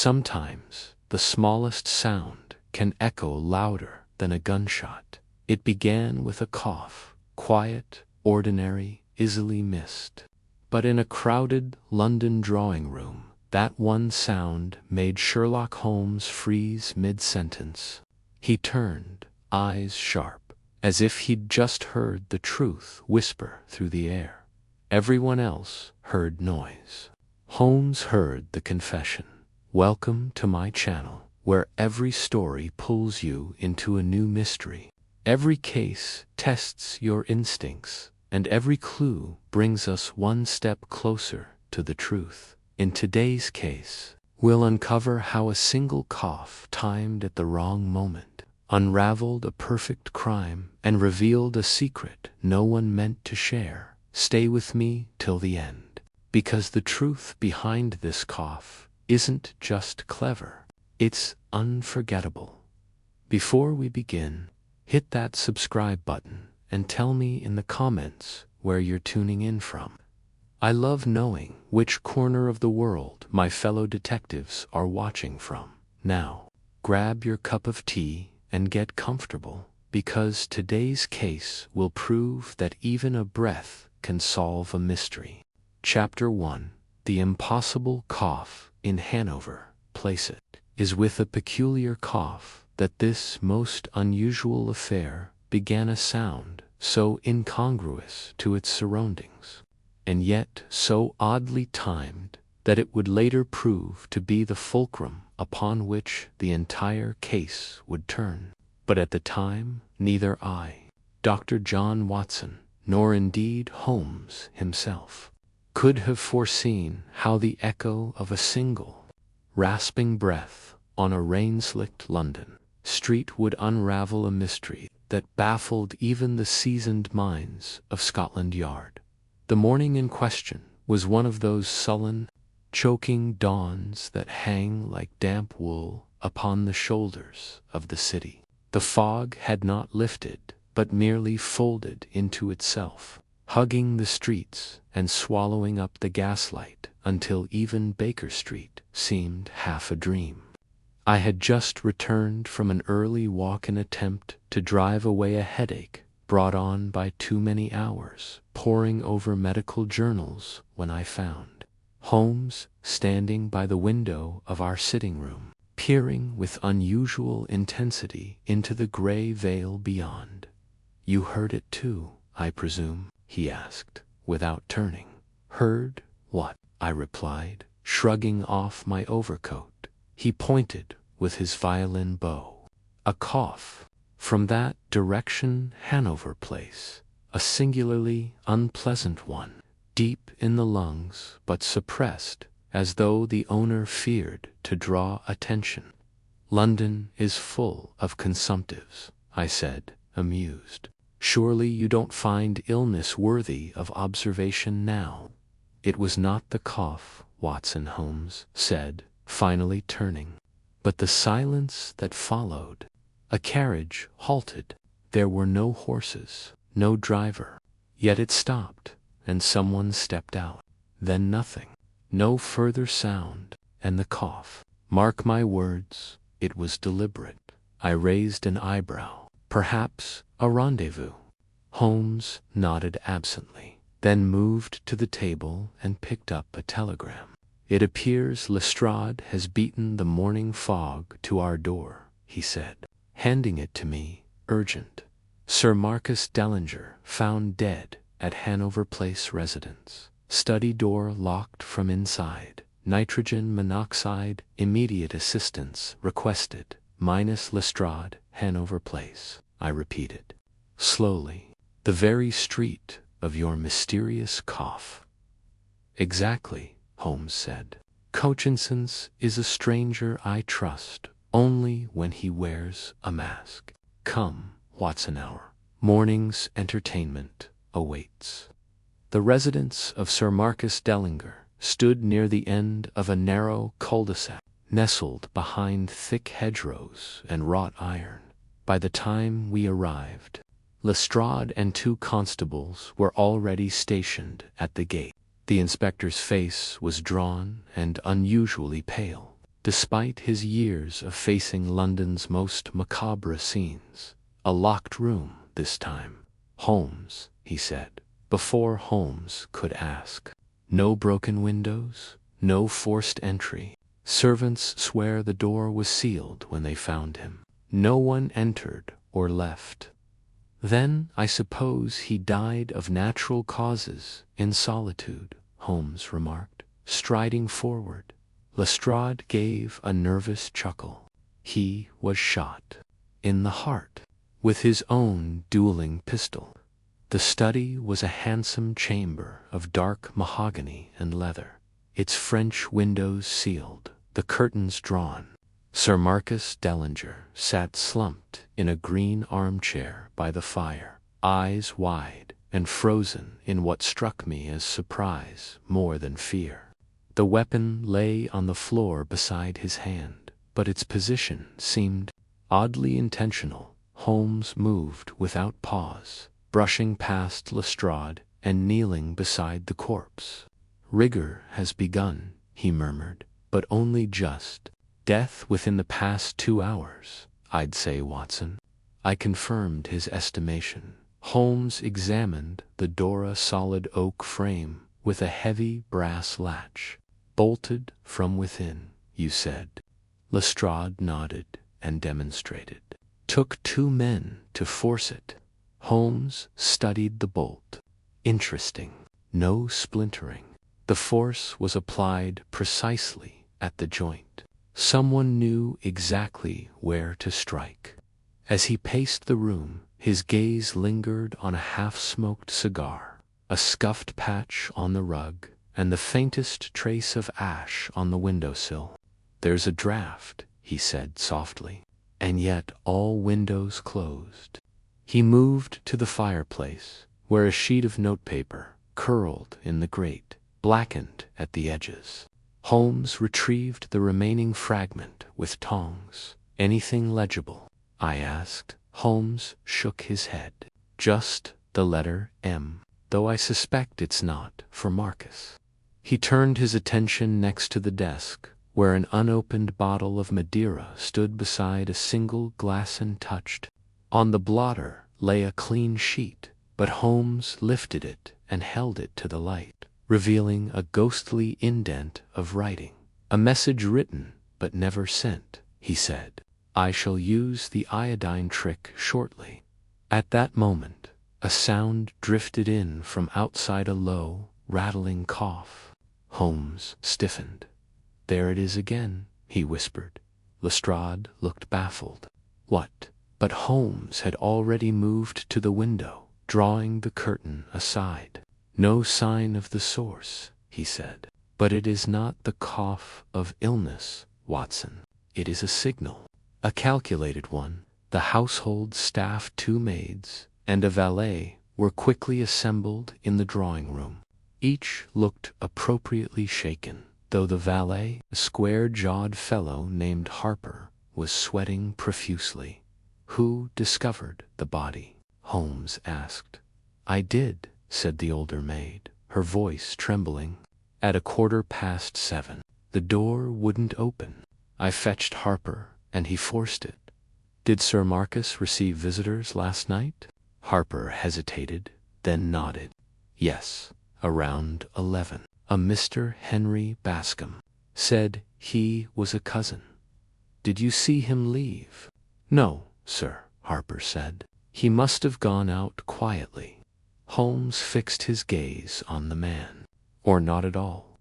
Sometimes the smallest sound can echo louder than a gunshot. It began with a cough, quiet, ordinary, easily missed. But in a crowded London drawing room, that one sound made Sherlock Holmes freeze mid-sentence. He turned, eyes sharp, as if he'd just heard the truth whisper through the air. Everyone else heard noise. Holmes heard the confession. Welcome to my channel, where every story pulls you into a new mystery. Every case tests your instincts, and every clue brings us one step closer to the truth. In today's case, we'll uncover how a single cough timed at the wrong moment unraveled a perfect crime and revealed a secret no one meant to share. Stay with me till the end, because the truth behind this cough isn't just clever, it's unforgettable. Before we begin, hit that subscribe button and tell me in the comments where you're tuning in from. I love knowing which corner of the world my fellow detectives are watching from. Now, grab your cup of tea and get comfortable, because today's case will prove that even a breath can solve a mystery. Chapter 1: The Impossible Cough in Hanover. Place it is with a peculiar cough that this most unusual affair began, a sound so incongruous to its surroundings, and yet so oddly timed that it would later prove to be the fulcrum upon which the entire case would turn. But at the time, neither I, Dr. John Watson, nor indeed Holmes himself, could have foreseen how the echo of a single, rasping breath on a rain-slicked London street would unravel a mystery that baffled even the seasoned minds of Scotland Yard. The morning in question was one of those sullen, choking dawns that hang like damp wool upon the shoulders of the city. The fog had not lifted, but merely folded into itself, hugging the streets and swallowing up the gaslight until even Baker Street seemed half a dream. I had just returned from an early walk, an attempt to drive away a headache brought on by too many hours poring over medical journals, when I found Holmes standing by the window of our sitting room, peering with unusual intensity into the gray veil beyond. "You heard it too, I presume?" he asked, without turning. "Heard what?" I replied, shrugging off my overcoat. He pointed with his violin bow. "A cough. From that direction, Hanover Place. A singularly unpleasant one, deep in the lungs but suppressed, as though the owner feared to draw attention." "London is full of consumptives," I said, amused. "Surely you don't find illness worthy of observation now?" "It was not the cough, Watson," Holmes said, finally turning, "but the silence that followed. A carriage halted. There were no horses, no driver. Yet it stopped, and someone stepped out. Then nothing. No further sound, and the cough. Mark my words, it was deliberate." I raised an eyebrow. "Perhaps a rendezvous?" Holmes nodded absently, then moved to the table and picked up a telegram. "It appears Lestrade has beaten the morning fog to our door," he said, handing it to me. "Urgent. Sir Marcus Dellinger found dead at Hanover Place residence. Study door locked from inside. Nitrogen monoxide, immediate assistance requested. Minus Lestrade, Hanover Place." I repeated, slowly. "The very street of your mysterious cough." "Exactly," Holmes said. "Cochinson's is a stranger I trust only when he wears a mask. Come, Watson, our morning's entertainment awaits." The residence of Sir Marcus Dellinger stood near the end of a narrow cul-de-sac, nestled behind thick hedgerows and wrought iron. By the time we arrived, Lestrade and 2 constables were already stationed at the gate. The inspector's face was drawn and unusually pale. Despite his years of facing London's most macabre scenes, a locked room this time. Holmes, he said, before Holmes could ask. No broken windows, no forced entry. Servants swear the door was sealed when they found him. No one entered or left. Then I suppose he died of natural causes in solitude, Holmes remarked, striding forward. Lestrade gave a nervous chuckle. He was shot. In the heart. With his own dueling pistol. The study was a handsome chamber of dark mahogany and leather, its French windows sealed, the curtains drawn. Sir Marcus Dellinger sat slumped in a green armchair by the fire, eyes wide and frozen in what struck me as surprise more than fear. The weapon lay on the floor beside his hand, but its position seemed oddly intentional. Holmes moved without pause, brushing past Lestrade and kneeling beside the corpse. Rigor has begun, he murmured, but only just. Death within the past 2 hours, I'd say, Watson. I confirmed his estimation. Holmes examined the Dora solid oak frame with a heavy brass latch. Bolted from within, you said. Lestrade nodded and demonstrated. Took 2 men to force it. Holmes studied the bolt. Interesting. No splintering. The force was applied precisely at the joint. Someone knew exactly where to strike. As he paced the room, his gaze lingered on a half-smoked cigar, a scuffed patch on the rug, and the faintest trace of ash on the windowsill. There's a draft, he said softly, and yet all windows closed. He moved to the fireplace, where a sheet of notepaper curled in the grate, blackened at the edges. Holmes retrieved the remaining fragment with tongs. Anything legible? I asked. Holmes shook his head. Just the letter M, though I suspect it's not for Marcus. He turned his attention next to the desk, where an unopened bottle of Madeira stood beside a single glass untouched. On the blotter lay a clean sheet, but Holmes lifted it and held it to the light, revealing a ghostly indent of writing. A message written, but never sent, he said. I shall use the iodine trick shortly. At that moment, a sound drifted in from outside, a low, rattling cough. Holmes stiffened. There it is again, he whispered. Lestrade looked baffled. What? But Holmes had already moved to the window, drawing the curtain aside. No sign of the source, he said. But it is not the cough of illness, Watson. It is a signal. A calculated one. The household staff, 2 maids, and a valet were quickly assembled in the drawing room. Each looked appropriately shaken, though the valet, a square-jawed fellow named Harper, was sweating profusely. Who discovered the body? Holmes asked. I did, said the older maid, her voice trembling. At 7:15. The door wouldn't open. I fetched Harper, and he forced it. Did Sir Marcus receive visitors last night? Harper hesitated, then nodded. Yes, around 11. A Mr. Henry Bascom. Said he was a cousin. Did you see him leave? No, sir, Harper said. He must have gone out quietly. Holmes fixed his gaze on the man. Or not at all.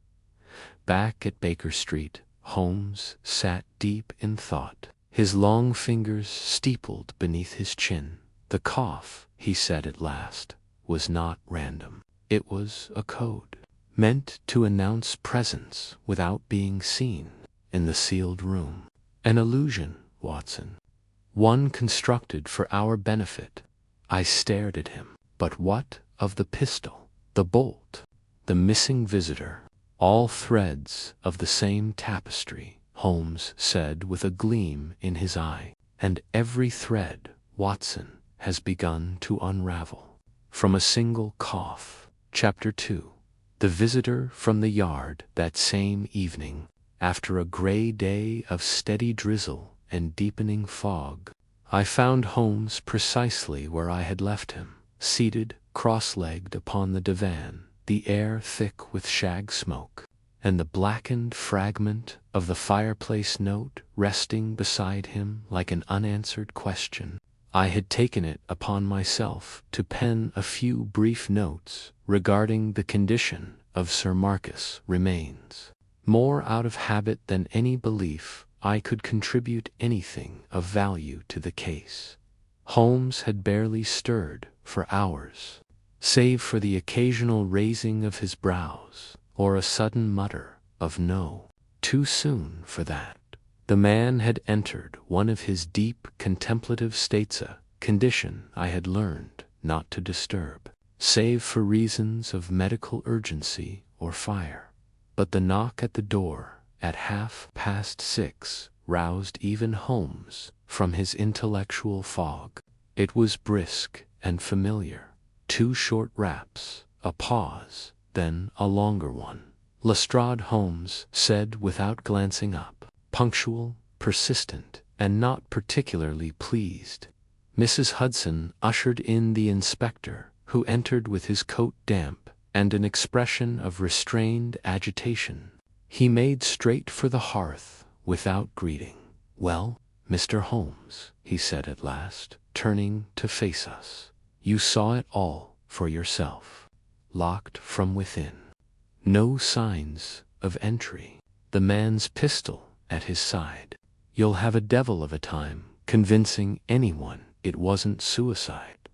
Back at Baker Street, Holmes sat deep in thought, his long fingers steepled beneath his chin. The cough, he said at last, was not random. It was a code, meant to announce presence without being seen in the sealed room. An illusion, Watson. One constructed for our benefit. I stared at him. But what of the pistol, the bolt, the missing visitor? All threads of the same tapestry, Holmes said with a gleam in his eye. And every thread, Watson, has begun to unravel. From a single cough. Chapter 2. The visitor from the yard that same evening. after a gray day of steady drizzle and deepening fog. I found Holmes precisely where I had left him, seated cross-legged upon the divan, the air thick with shag smoke, and the blackened fragment of the fireplace note resting beside him like an unanswered question. I had taken it upon myself to pen a few brief notes regarding the condition of Sir Marcus' remains, more out of habit than any belief I could contribute anything of value to the case. Holmes had barely stirred for hours, save for the occasional raising of his brows or a sudden mutter of "No, too soon for that." The man had entered one of his deep contemplative states, a condition I had learned not to disturb, save for reasons of medical urgency or fire. But the knock at the door at 6:30 roused even Holmes from his intellectual fog. It was brisk and familiar. 2 short raps, a pause, then a longer one. "Lestrade," Holmes said without glancing up, punctual, persistent, and not particularly pleased. Mrs. Hudson ushered in the inspector, who entered with his coat damp and an expression of restrained agitation. He made straight for the hearth without greeting. "Well, Mr. Holmes," he said at last, turning to face us, "you saw it all for yourself. Locked from within. No signs of entry. The man's pistol at his side. You'll have a devil of a time convincing anyone it wasn't suicide."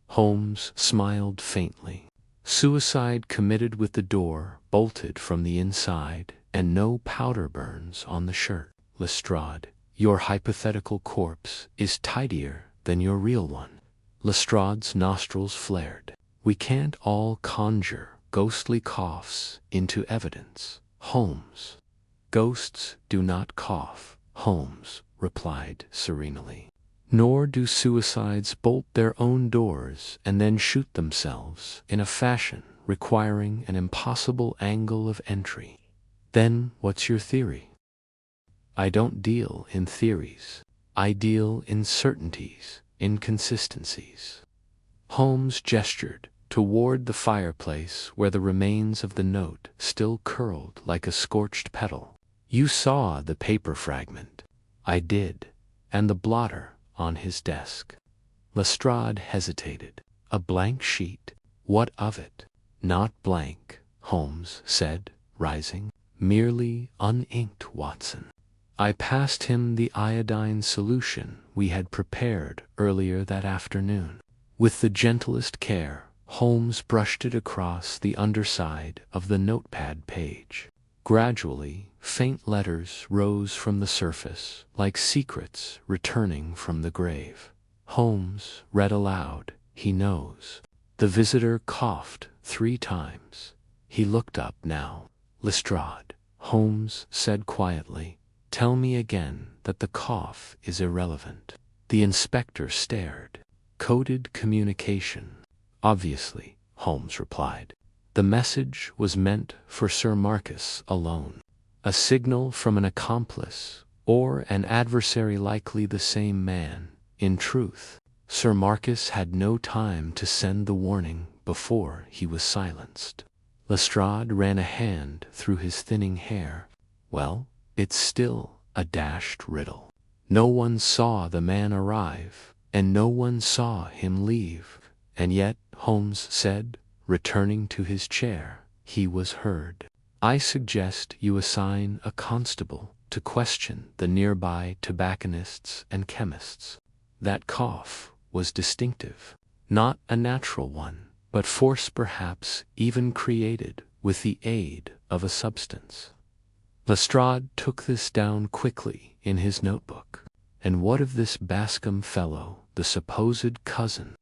Holmes smiled faintly. "Suicide committed with the door bolted from the inside and no powder burns on the shirt. Lestrade, your hypothetical corpse is tidier than your real one." Lestrade's nostrils flared. "We can't all conjure ghostly coughs into evidence, Holmes." "Ghosts do not cough," Holmes replied serenely. "Nor do suicides bolt their own doors and then shoot themselves in a fashion requiring an impossible angle of entry." "Then what's your theory?" "I don't deal in theories. I deal in certainties, inconsistencies." Holmes gestured toward the fireplace where the remains of the note still curled like a scorched petal. "You saw the paper fragment." "I did. And the blotter on his desk." Lestrade hesitated. "A blank sheet? What of it?" "Not blank," Holmes said, rising. "Merely uninked, Watson. I passed him the iodine solution we had prepared earlier that afternoon." With the gentlest care, Holmes brushed it across the underside of the notepad page. Gradually, faint letters rose from the surface, like secrets returning from the grave. Holmes read aloud, "He knows." The visitor coughed 3 times. He looked up now. "Lestrade," Holmes said quietly, "tell me again that the cough is irrelevant." The inspector stared. "Coded communication." "Obviously," Holmes replied. "The message was meant for Sir Marcus alone. A signal from an accomplice, or an adversary likely the same man. In truth, Sir Marcus had no time to send the warning before he was silenced." Lestrade ran a hand through his thinning hair. "Well, it's still a dashed riddle. No one saw the man arrive, and no one saw him leave. And yet," Holmes said, returning to his chair, "he was heard. I suggest you assign a constable to question the nearby tobacconists and chemists. That cough was distinctive. Not a natural one, but force perhaps even created with the aid of a substance." Lestrade took this down quickly in his notebook. "And what of this Bascom fellow, the supposed cousin?"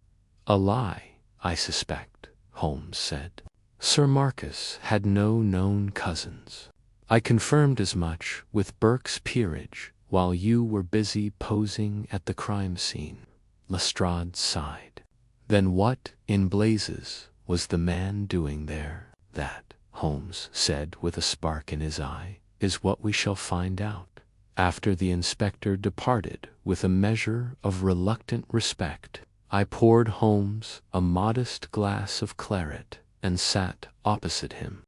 "A lie, I suspect," Holmes said. "Sir Marcus had no known cousins. I confirmed as much with Burke's peerage while you were busy posing at the crime scene." Lestrade sighed. "Then what in blazes was the man doing there?" "That," Holmes said with a spark in his eye, is what we shall find out." After the inspector departed with a measure of reluctant respect, I poured Holmes a modest glass of claret and sat opposite him.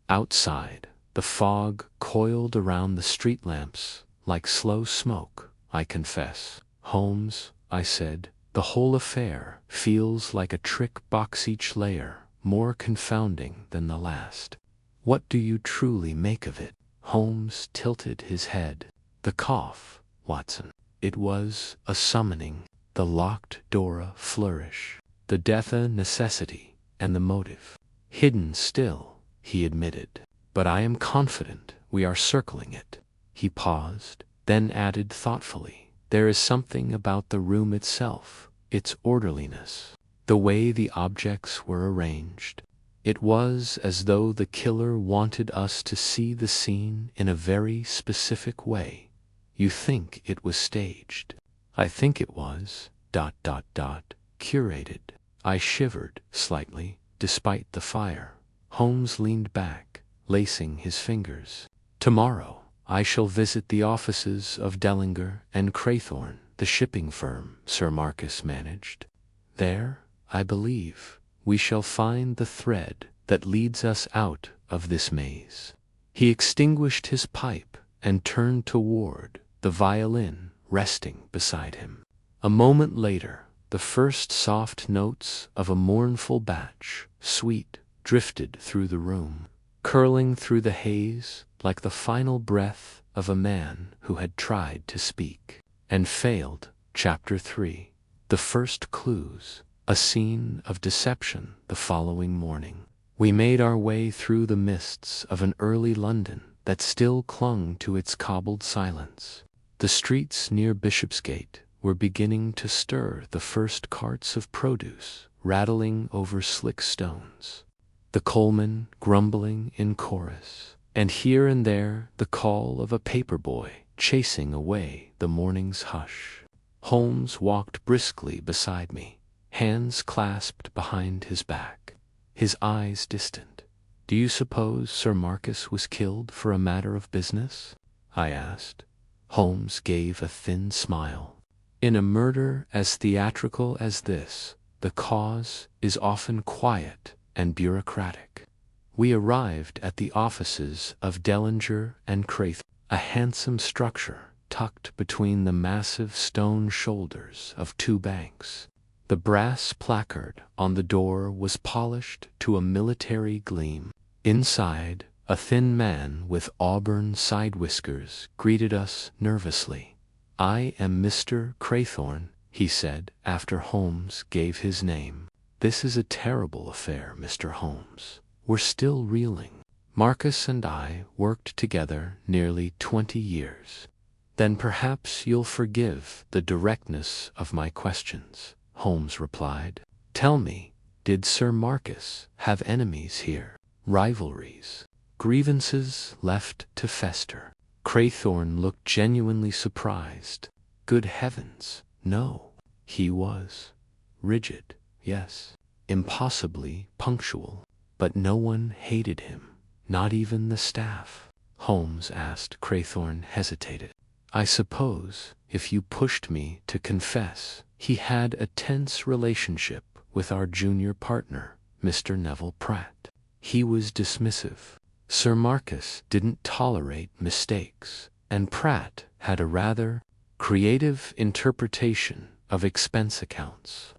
Outside, the fog coiled around the street lamps like slow smoke. "I confess, Holmes," I said, "the whole affair feels like a trick box, each layer more confounding than the last. What do you truly make of it?" Holmes tilted his head. "The cough, Watson. It was a summoning. The locked door flourish. The death a necessity, and the motive hidden still," he admitted. "But I am confident we are circling it." He paused, then added thoughtfully, "There is something about the room itself, its orderliness, the way the objects were arranged. It was as though the killer wanted us to see the scene in a very specific way." "You think it was staged?" "I think it was, curated." I shivered slightly, despite the fire. Holmes leaned back, lacing his fingers. "Tomorrow I shall visit the offices of Dellinger and Craythorne, the shipping firm Sir Marcus managed. There, I believe, we shall find the thread that leads us out of this maze." He extinguished his pipe and turned toward the violin resting beside him. A moment later, the first soft notes of a mournful batch, sweet, drifted through the room, curling through the haze like the final breath of a man who had tried to speak and failed. Chapter 3. The first clues. A scene of deception. The following morning, we made our way through the mists of an early London that still clung to its cobbled silence. The streets near Bishopsgate were beginning to stir, the first carts of produce rattling over slick stones, the coalmen grumbling in chorus, and here and there the call of a paper boy chasing away the morning's hush. Holmes walked briskly beside me, hands clasped behind his back, his eyes distant. "Do you suppose Sir Marcus was killed for a matter of business?" I asked. Holmes gave a thin smile. "In a murder as theatrical as this, the cause is often quiet and bureaucratic." We arrived at the offices of Dellinger and Craythorne, a handsome structure tucked between the massive stone shoulders of two banks. The brass placard on the door was polished to a military gleam. Inside, a thin man with auburn side whiskers greeted us nervously. "I am Mr. Craythorne," he said after Holmes gave his name. "This is a terrible affair, Mr. Holmes. We're still reeling. Marcus and I worked together nearly 20 years. Then perhaps you'll forgive the directness of my questions," Holmes replied. "Tell me, did Sir Marcus have enemies here? Rivalries? Grievances left to fester?" Craythorne looked genuinely surprised. "Good heavens, no. He was rigid, yes, impossibly punctual, but no one hated him, not even the staff." Holmes asked. Craythorne hesitated. "I suppose, if you pushed me to confess, he had a tense relationship with our junior partner, Mr. Neville Pratt. He was dismissive. Sir Marcus didn't tolerate mistakes, and Pratt had a rather creative interpretation of expense accounts."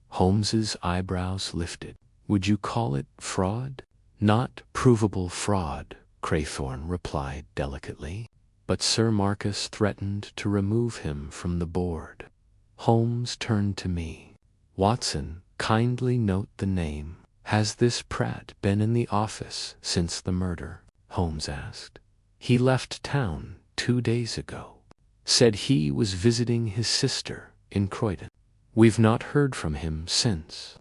Holmes's eyebrows lifted. "Would you call it fraud?" "Not provable fraud," Craythorne replied delicately, "but Sir Marcus threatened to remove him from the board." Holmes turned to me. "Watson, kindly note the name. Has this Pratt been in the office since the murder?" Holmes asked. "He left town 2 days ago. Said he was visiting his sister in Croydon. We've not heard from him since."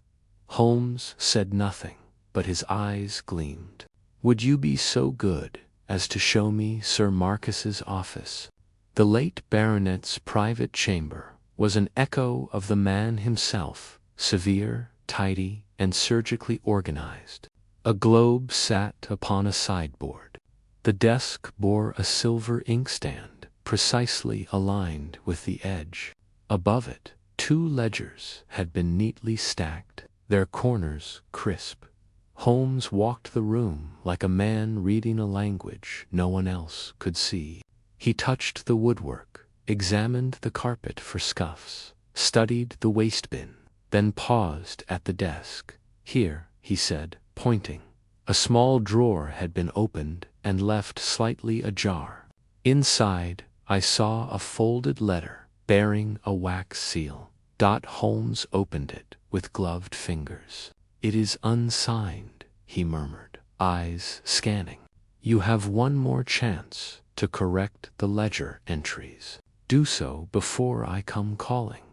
Holmes said nothing, but his eyes gleamed. "Would you be so good as to show me Sir Marcus's office?" The late baronet's private chamber was an echo of the man himself, severe, tidy, and surgically organized. A globe sat upon a sideboard. The desk bore a silver inkstand, precisely aligned with the edge. Above it, 2 ledgers had been neatly stacked, their corners crisp. Holmes walked the room like a man reading a language no one else could see. He touched the woodwork, examined the carpet for scuffs, studied the waste bin, then paused at the desk. Here, he said, pointing. A small drawer had been opened and left slightly ajar. Inside, I saw a folded letter bearing a wax seal. Holmes opened it with gloved fingers. "It is unsigned," he murmured, eyes scanning. "You have one more chance to correct the ledger entries. Do so before I come calling."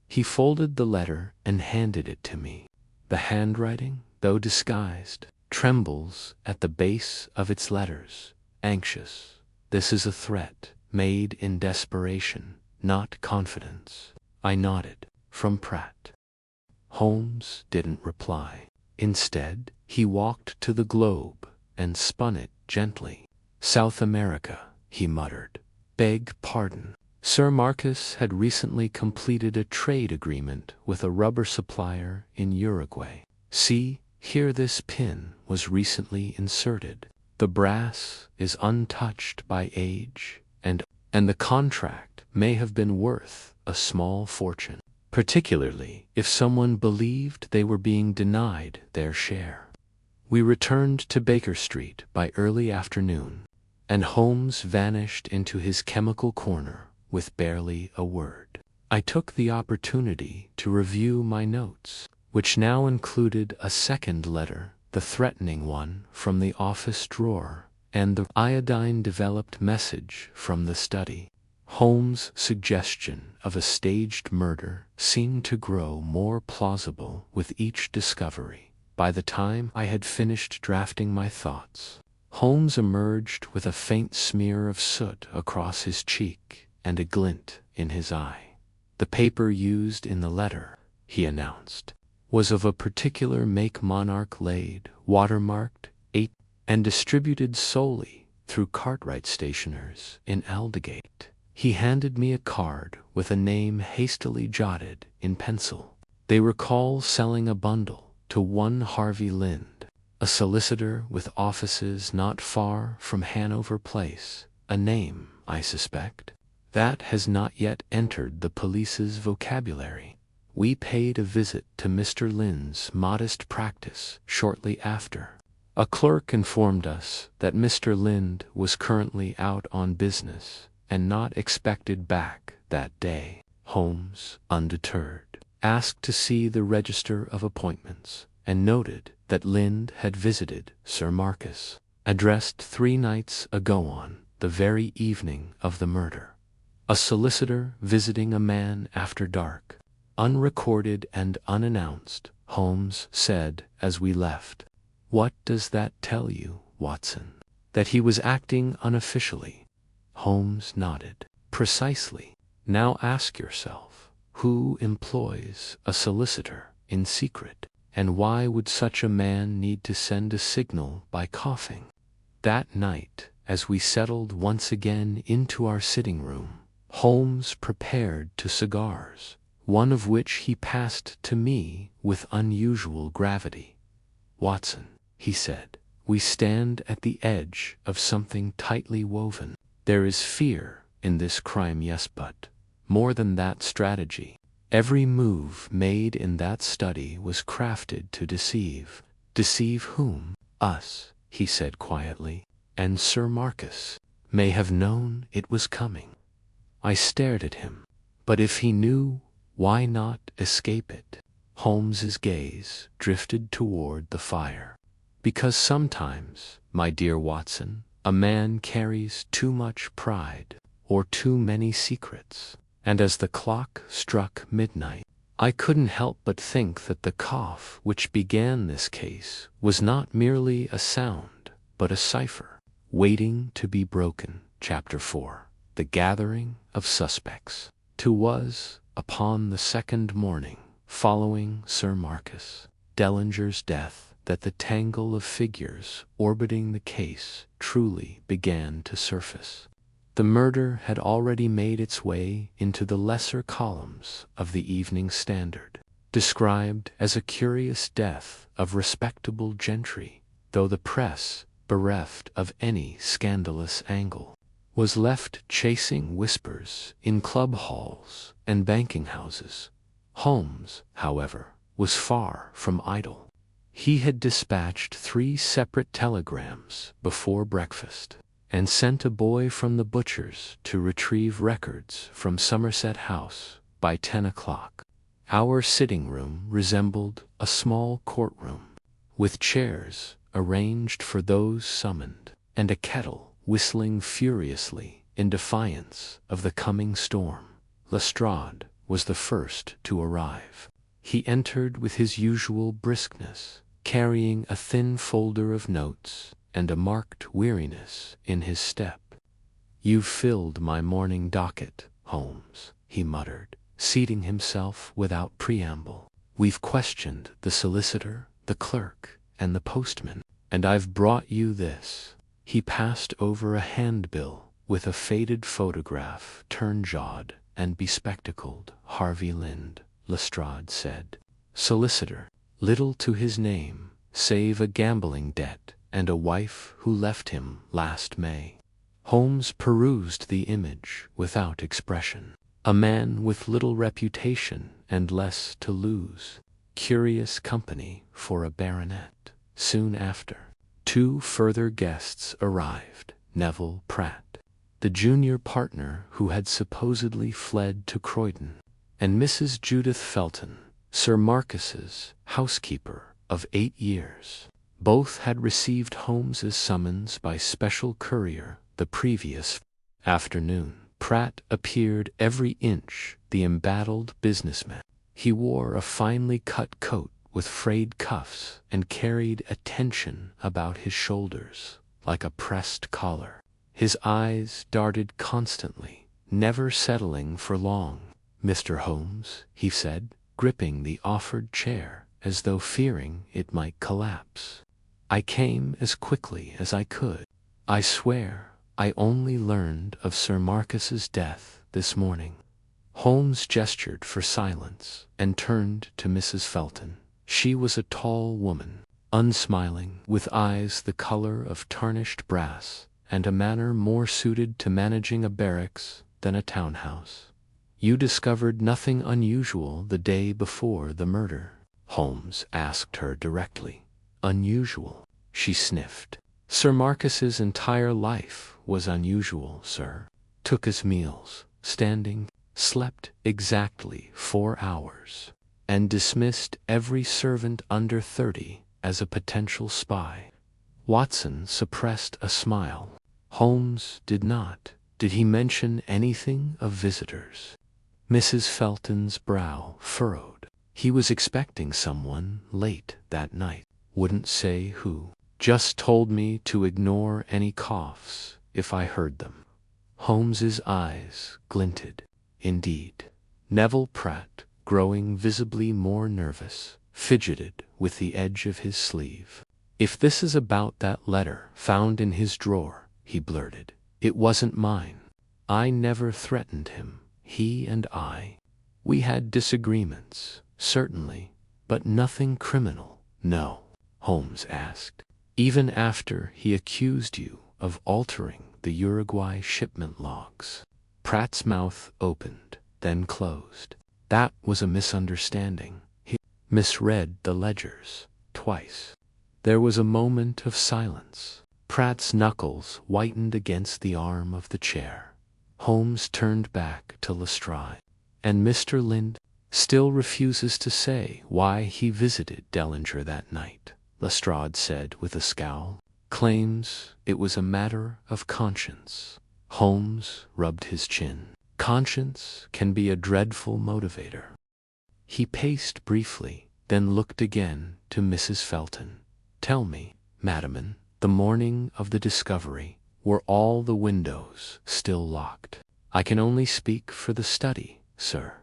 He folded the letter and handed it to me. The handwriting, though disguised, trembles at the base of its letters. Anxious. This is a threat, made in desperation, not confidence. I nodded. From Pratt. Holmes didn't reply. Instead, he walked to the globe and spun it gently. "South America," he muttered. "Beg pardon." Sir Marcus had recently completed a trade agreement with a rubber supplier in Uruguay. See, here this pin was recently inserted. The brass is untouched by age, and the contract may have been worth a small fortune, particularly if someone believed they were being denied their share. We returned to Baker Street by early afternoon, and Holmes vanished into his chemical corner with barely a word. I took the opportunity to review my notes, which now included a second letter, the threatening one from the office drawer, and the iodine-developed message from the study. Holmes' suggestion of a staged murder seemed to grow more plausible with each discovery. By the time I had finished drafting my thoughts, Holmes emerged with a faint smear of soot across his cheek and a glint in his eye. "The paper used in the letter," he announced, "was of a particular make, monarch laid, watermarked, and distributed solely through Cartwright Stationers in Aldgate." He handed me a card with a name hastily jotted in pencil. "They recall selling a bundle to one Harvey Lind, a solicitor with offices not far from Hanover Place, a name, I suspect, that has not yet entered the police's vocabulary." We paid a visit to Mr. Lind's modest practice shortly after. A clerk informed us that Mr. Lind was currently out on business and not expected back that day. Holmes, undeterred, asked to see the register of appointments, and noted that Lind had visited Sir Marcus, addressed 3 nights ago on the very evening of the murder. A solicitor visiting a man after dark, unrecorded and unannounced, Holmes said as we left. "What does that tell you, Watson?" "That he was acting unofficially." Holmes nodded. "Precisely. Now ask yourself, who employs a solicitor in secret, and why would such a man need to send a signal by coughing?" That night, as we settled once again into our sitting room, Holmes prepared 2 cigars, one of which he passed to me with unusual gravity. "Watson," he said, "we stand at the edge of something tightly woven. There is fear in this crime, yes, but more than that, strategy. Every move made in that study was crafted to deceive." "Deceive whom?" "Us," he said quietly. "And Sir Marcus may have known it was coming." I stared at him. But if he knew, why not escape it? Holmes's gaze drifted toward the fire. "Because sometimes, my dear Watson, a man carries too much pride, or too many secrets." And as the clock struck midnight, I couldn't help but think that the cough which began this case was not merely a sound, but a cipher, waiting to be broken. Chapter 4. The Gathering of Suspects. 'T was upon the second morning following Sir Marcus Dellinger's death that the tangle of figures orbiting the case truly began to surface. The murder had already made its way into the lesser columns of the Evening Standard, described as a curious death of respectable gentry, though the press, bereft of any scandalous angle, was left chasing whispers in club halls and banking houses. Holmes, however, was far from idle. He had dispatched 3 separate telegrams before breakfast, and sent a boy from the butcher's to retrieve records from Somerset House by 10 o'clock. Our sitting room resembled a small courtroom, with chairs arranged for those summoned, and a kettle whistling furiously in defiance of the coming storm. Lestrade was the first to arrive. He entered with his usual briskness, carrying a thin folder of notes and a marked weariness in his step. "You've filled my morning docket, Holmes," he muttered, seating himself without preamble. "We've questioned the solicitor, the clerk, and the postman, and I've brought you this." He passed over a handbill with a faded photograph, turn-jawed and bespectacled Harvey Lind. Lestrade said, "Solicitor, little to his name, save a gambling debt and a wife who left him last May." Holmes perused the image without expression. A man with little reputation and less to lose. Curious company for a baronet. Soon after, 2 further guests arrived. Neville Pratt, the junior partner who had supposedly fled to Croydon, and Mrs. Judith Felton, Sir Marcus's housekeeper of 8 years. Both had received Holmes's summons by special courier the previous afternoon. Pratt appeared every inch the embattled businessman. He wore a finely cut coat with frayed cuffs and carried a tension about his shoulders like a pressed collar. His eyes darted constantly, never settling for long. "Mr. Holmes," he said, gripping the offered chair as though fearing it might collapse. "I came as quickly as I could. I swear I only learned of Sir Marcus's death this morning." Holmes gestured for silence and turned to Mrs. Felton. She was a tall woman, unsmiling, with eyes the color of tarnished brass and a manner more suited to managing a barracks than a townhouse. "You discovered nothing unusual the day before the murder?" Holmes asked her directly. "Unusual?" she sniffed. "Sir Marcus's entire life was unusual, sir. Took his meals, standing, slept exactly 4 hours, and dismissed every servant under 30 as a potential spy." Watson suppressed a smile. Holmes did not. "Did he mention anything of visitors?" Mrs. Felton's brow furrowed. "He was expecting someone late that night. Wouldn't say who. Just told me to ignore any coughs if I heard them." Holmes's eyes glinted. "Indeed." Neville Pratt, growing visibly more nervous, fidgeted with the edge of his sleeve. "If this is about that letter found in his drawer," he blurted, "it wasn't mine. I never threatened him. He and we had disagreements, certainly, but nothing criminal." "No?" Holmes asked. "Even after he accused you of altering the Uruguay shipment logs?" Pratt's mouth opened, then closed. "That was a misunderstanding. He misread the ledgers twice." There was a moment of silence. Pratt's knuckles whitened against the arm of the chair. Holmes turned back to Lestrade. "And Mr. Lind still refuses to say why he visited Dellinger that night," Lestrade said with a scowl. "Claims it was a matter of conscience." Holmes rubbed his chin. "Conscience can be a dreadful motivator." He paced briefly, then looked again to Mrs. Felton. "Tell me, Madam, the morning of the discovery, were all the windows still locked?" "I can only speak for the study, sir."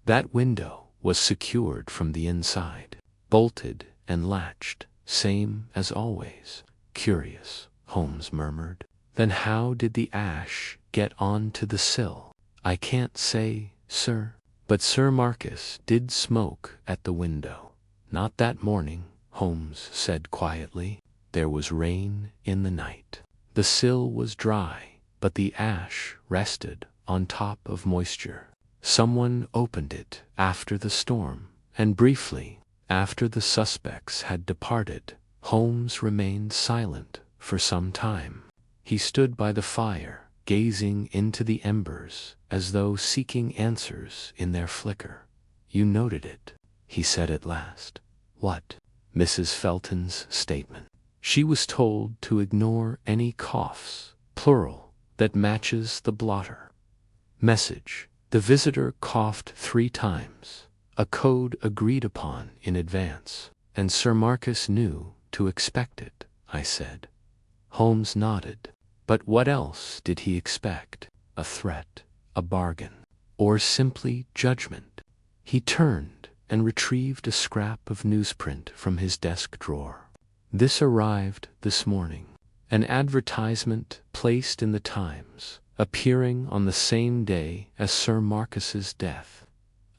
"That window was secured from the inside, bolted and latched, Same as always. Curious, Holmes murmured. Then how did the ash get onto the sill? I can't say, sir. But Sir Marcus did smoke at the window. Not that morning, Holmes said quietly. There was rain in the night. The sill was dry, but the ash rested on top of moisture. Someone opened it after the storm, and briefly, after the suspects had departed, Holmes remained silent for some time. He stood by the fire, gazing into the embers as though seeking answers in their flicker. You noted it, he said at last. What? Mrs. Felton's statement. She was told to ignore any coughs, plural, that matches the blotter. Message. The visitor coughed 3 times, a code agreed upon in advance, and Sir Marcus knew to expect it, I said. Holmes nodded. But what else did he expect? A threat, a bargain, or simply judgment? He turned and retrieved a scrap of newsprint from his desk drawer. This arrived this morning. An advertisement placed in the Times, appearing on the same day as Sir Marcus's death.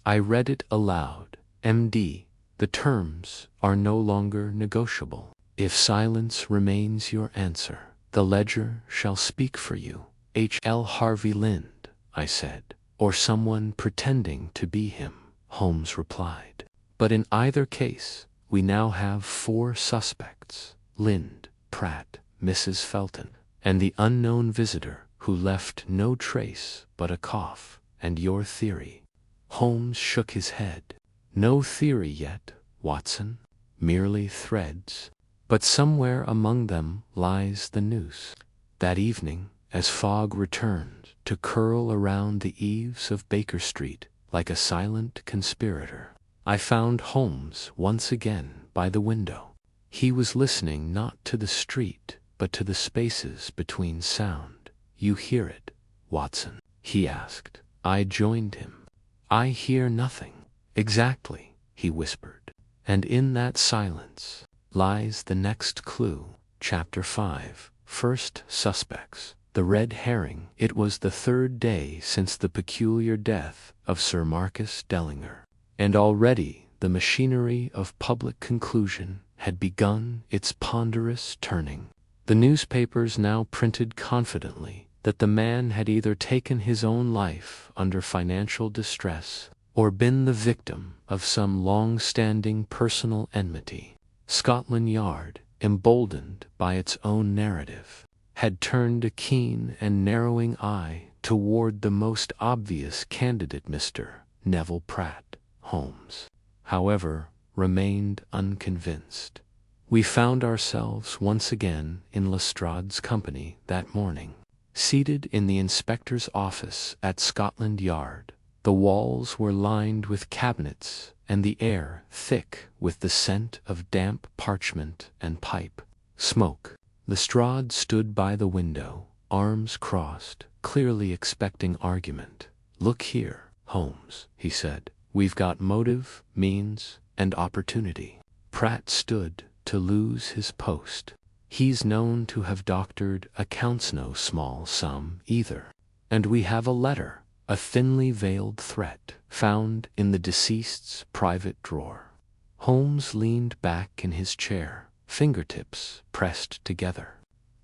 I read it aloud. MD, the terms are no longer negotiable. If silence remains your answer, the ledger shall speak for you. H.L. Harvey Lind, I said. Or someone pretending to be him, Holmes replied. But in either case, we now have 4 suspects: Lind, Pratt, Mrs. Felton, and the unknown visitor who left no trace but a cough. And your theory? Holmes shook his head. No theory yet, Watson. Merely threads. But somewhere among them lies the noose. That evening, as fog returned to curl around the eaves of Baker Street like a silent conspirator, I found Holmes once again by the window. He was listening not to the street, but to the spaces between sound. You hear it, Watson? He asked. I joined him. I hear nothing. Exactly, he whispered. And in that silence lies the next clue. Chapter 5. First Suspects. The red herring. It was the 3rd day since the peculiar death of Sir Marcus Dellinger, and already the machinery of public conclusion had begun its ponderous turning. The newspapers now printed confidently that the man had either taken his own life under financial distress or been the victim of some long-standing personal enmity. Scotland Yard, emboldened by its own narrative, had turned a keen and narrowing eye toward the most obvious candidate. Mr. Neville Pratt. Holmes, however, remained unconvinced. We found ourselves once again in Lestrade's company that morning, seated in the inspector's office at Scotland Yard. The walls were lined with cabinets, and the air thick with the scent of damp parchment and pipe smoke. Lestrade stood by the window, arms crossed, clearly expecting argument. Look here, Holmes, he said. We've got motive, means, and opportunity. Pratt stood to lose his post. He's known to have doctored accounts no small sum either. And we have a letter, a thinly veiled threat, found in the deceased's private drawer. Holmes leaned back in his chair, fingertips pressed together.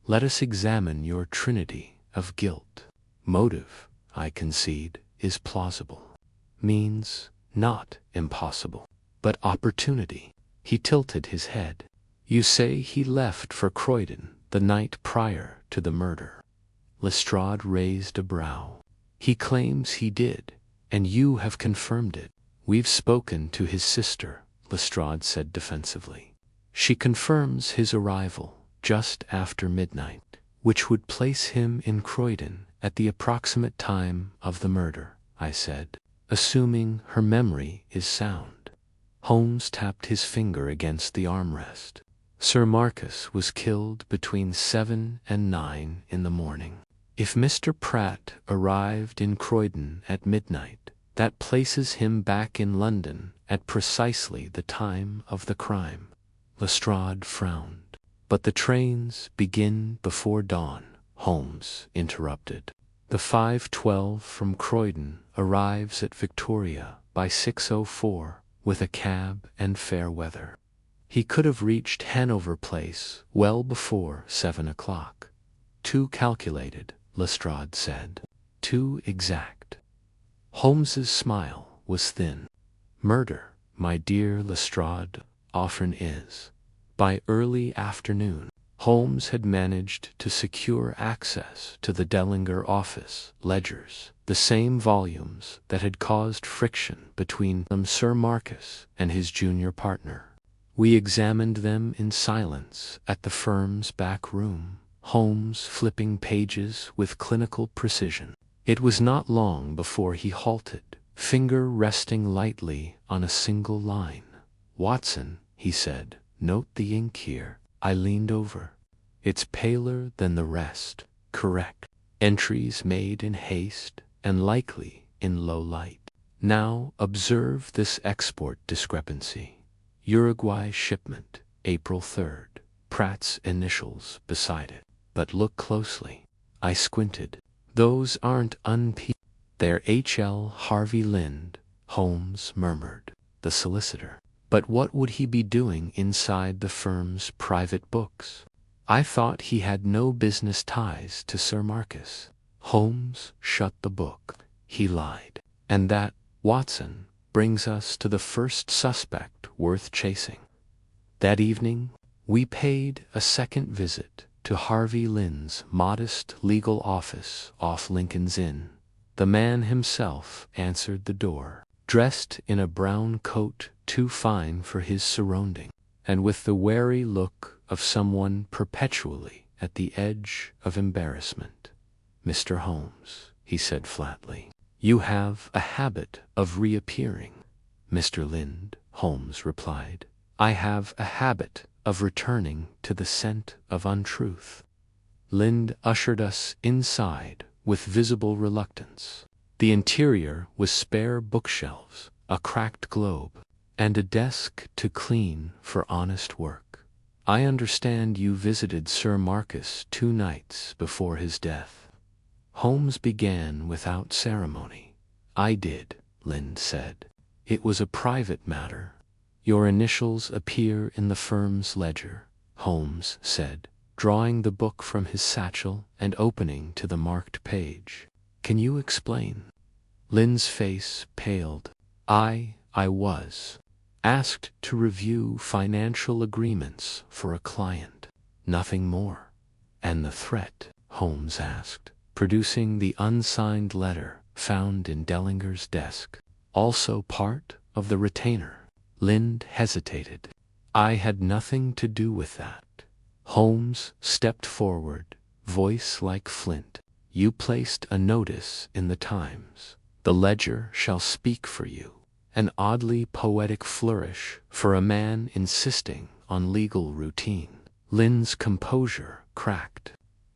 Let us examine your trinity of guilt. Motive, I concede, is plausible. Means, not impossible. But opportunity. He tilted his head. You say he left for Croydon the night prior to the murder. Lestrade raised a brow. He claims he did, and you have confirmed it. We've spoken to his sister, Lestrade said defensively. She confirms his arrival just after midnight, which would place him in Croydon at the approximate time of the murder, I said, assuming her memory is sound. Holmes tapped his finger against the armrest. Sir Marcus was killed between 7 and 9 in the morning. If Mr. Pratt arrived in Croydon at midnight, that places him back in London at precisely the time of the crime. Lestrade frowned. But the trains begin before dawn, Holmes interrupted. The 5:12 from Croydon arrives at Victoria by 6:04 with a cab and fair weather. He could have reached Hanover Place well before 7 o'clock. Too calculated, Lestrade said. Too exact. Holmes's smile was thin. Murder, my dear Lestrade, often is. By early afternoon, Holmes had managed to secure access to the Dellinger office ledgers, the same volumes that had caused friction between Sir Marcus and his junior partner. We examined them in silence at the firm's back room, Holmes flipping pages with clinical precision. It was not long before he halted, finger resting lightly on a single line. "Watson," he said, "note the ink here." I leaned over. "It's paler than the rest." "Correct. Entries made in haste and likely in low light. Now observe this export discrepancy. Uruguay shipment, April 3rd. Pratt's initials beside it. But look closely." I squinted. "Those aren't They're H.L. Harvey Lind," Holmes murmured. "The solicitor. But what would he be doing inside the firm's private books? I thought he had no business ties to Sir Marcus." Holmes shut the book. He lied. "And that, Watson, brings us to the first suspect worth chasing." That evening, we paid a second visit to Harvey Lind's modest legal office off Lincoln's Inn. The man himself answered the door, dressed in a brown coat too fine for his surrounding, and with the wary look of someone perpetually at the edge of embarrassment. "Mr. Holmes," he said flatly, "you have a habit of reappearing." "Mr. Lind," Holmes replied, "I have a habit of returning to the scent of untruth." Lind ushered us inside with visible reluctance. The interior was spare bookshelves, a cracked globe, and a desk to clean for honest work. "I understand you visited Sir Marcus 2 nights before his death." Holmes began without ceremony. "I did," Lind said. "It was a private matter." "Your initials appear in the firm's ledger," Holmes said, drawing the book from his satchel and opening to the marked page. "Can you explain?" Lind's face paled. I was asked to review financial agreements for a client. Nothing more." "And the threat?" Holmes asked, producing the unsigned letter found in Dellinger's desk. "Also part of the retainer." Lind hesitated. "I had nothing to do with that." Holmes stepped forward, voice like flint. "You placed a notice in the Times. The ledger shall speak for you." An oddly poetic flourish for a man insisting on legal routine. Lind's composure cracked.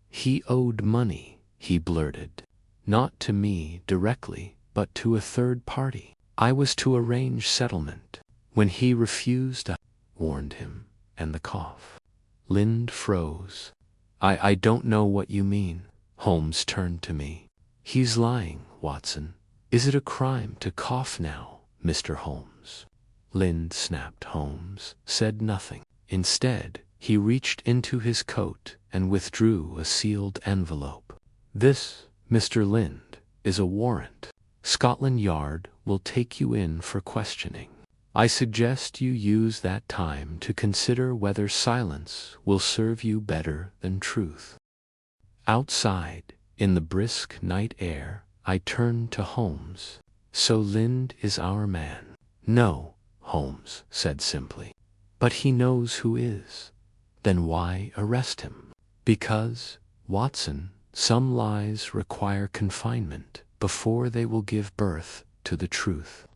"He owed money," he blurted. "Not to me directly, but to a third party. I was to arrange settlement. When he refused, I warned him." And the cough. Lind froze. I don't know what you mean." Holmes turned to me. "He's lying, Watson. Is it a crime to cough now, Mr. Holmes?" Lind snapped. Holmes said nothing. Instead, he reached into his coat and withdrew a sealed envelope. "This, Mr. Lind, is a warrant. Scotland Yard will take you in for questioning. I suggest you use that time to consider whether silence will serve you better than truth." Outside, in the brisk night air, I turned to Holmes. "So Lind is our man?" "No," Holmes said simply. "But he knows who is." "Then why arrest him?" "Because, Watson, some lies require confinement before they will give birth to the truth."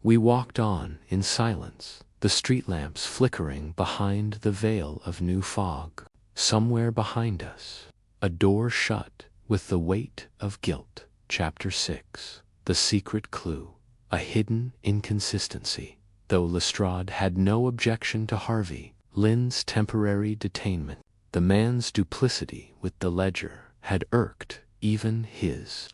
We walked on in silence, the street lamps flickering behind the veil of new fog. Somewhere behind us, a door shut with the weight of guilt. Chapter 6. The secret clue. A hidden inconsistency. Though Lestrade had no objection to Harvey, Lynn's temporary detainment. The man's duplicity with the ledger had irked even his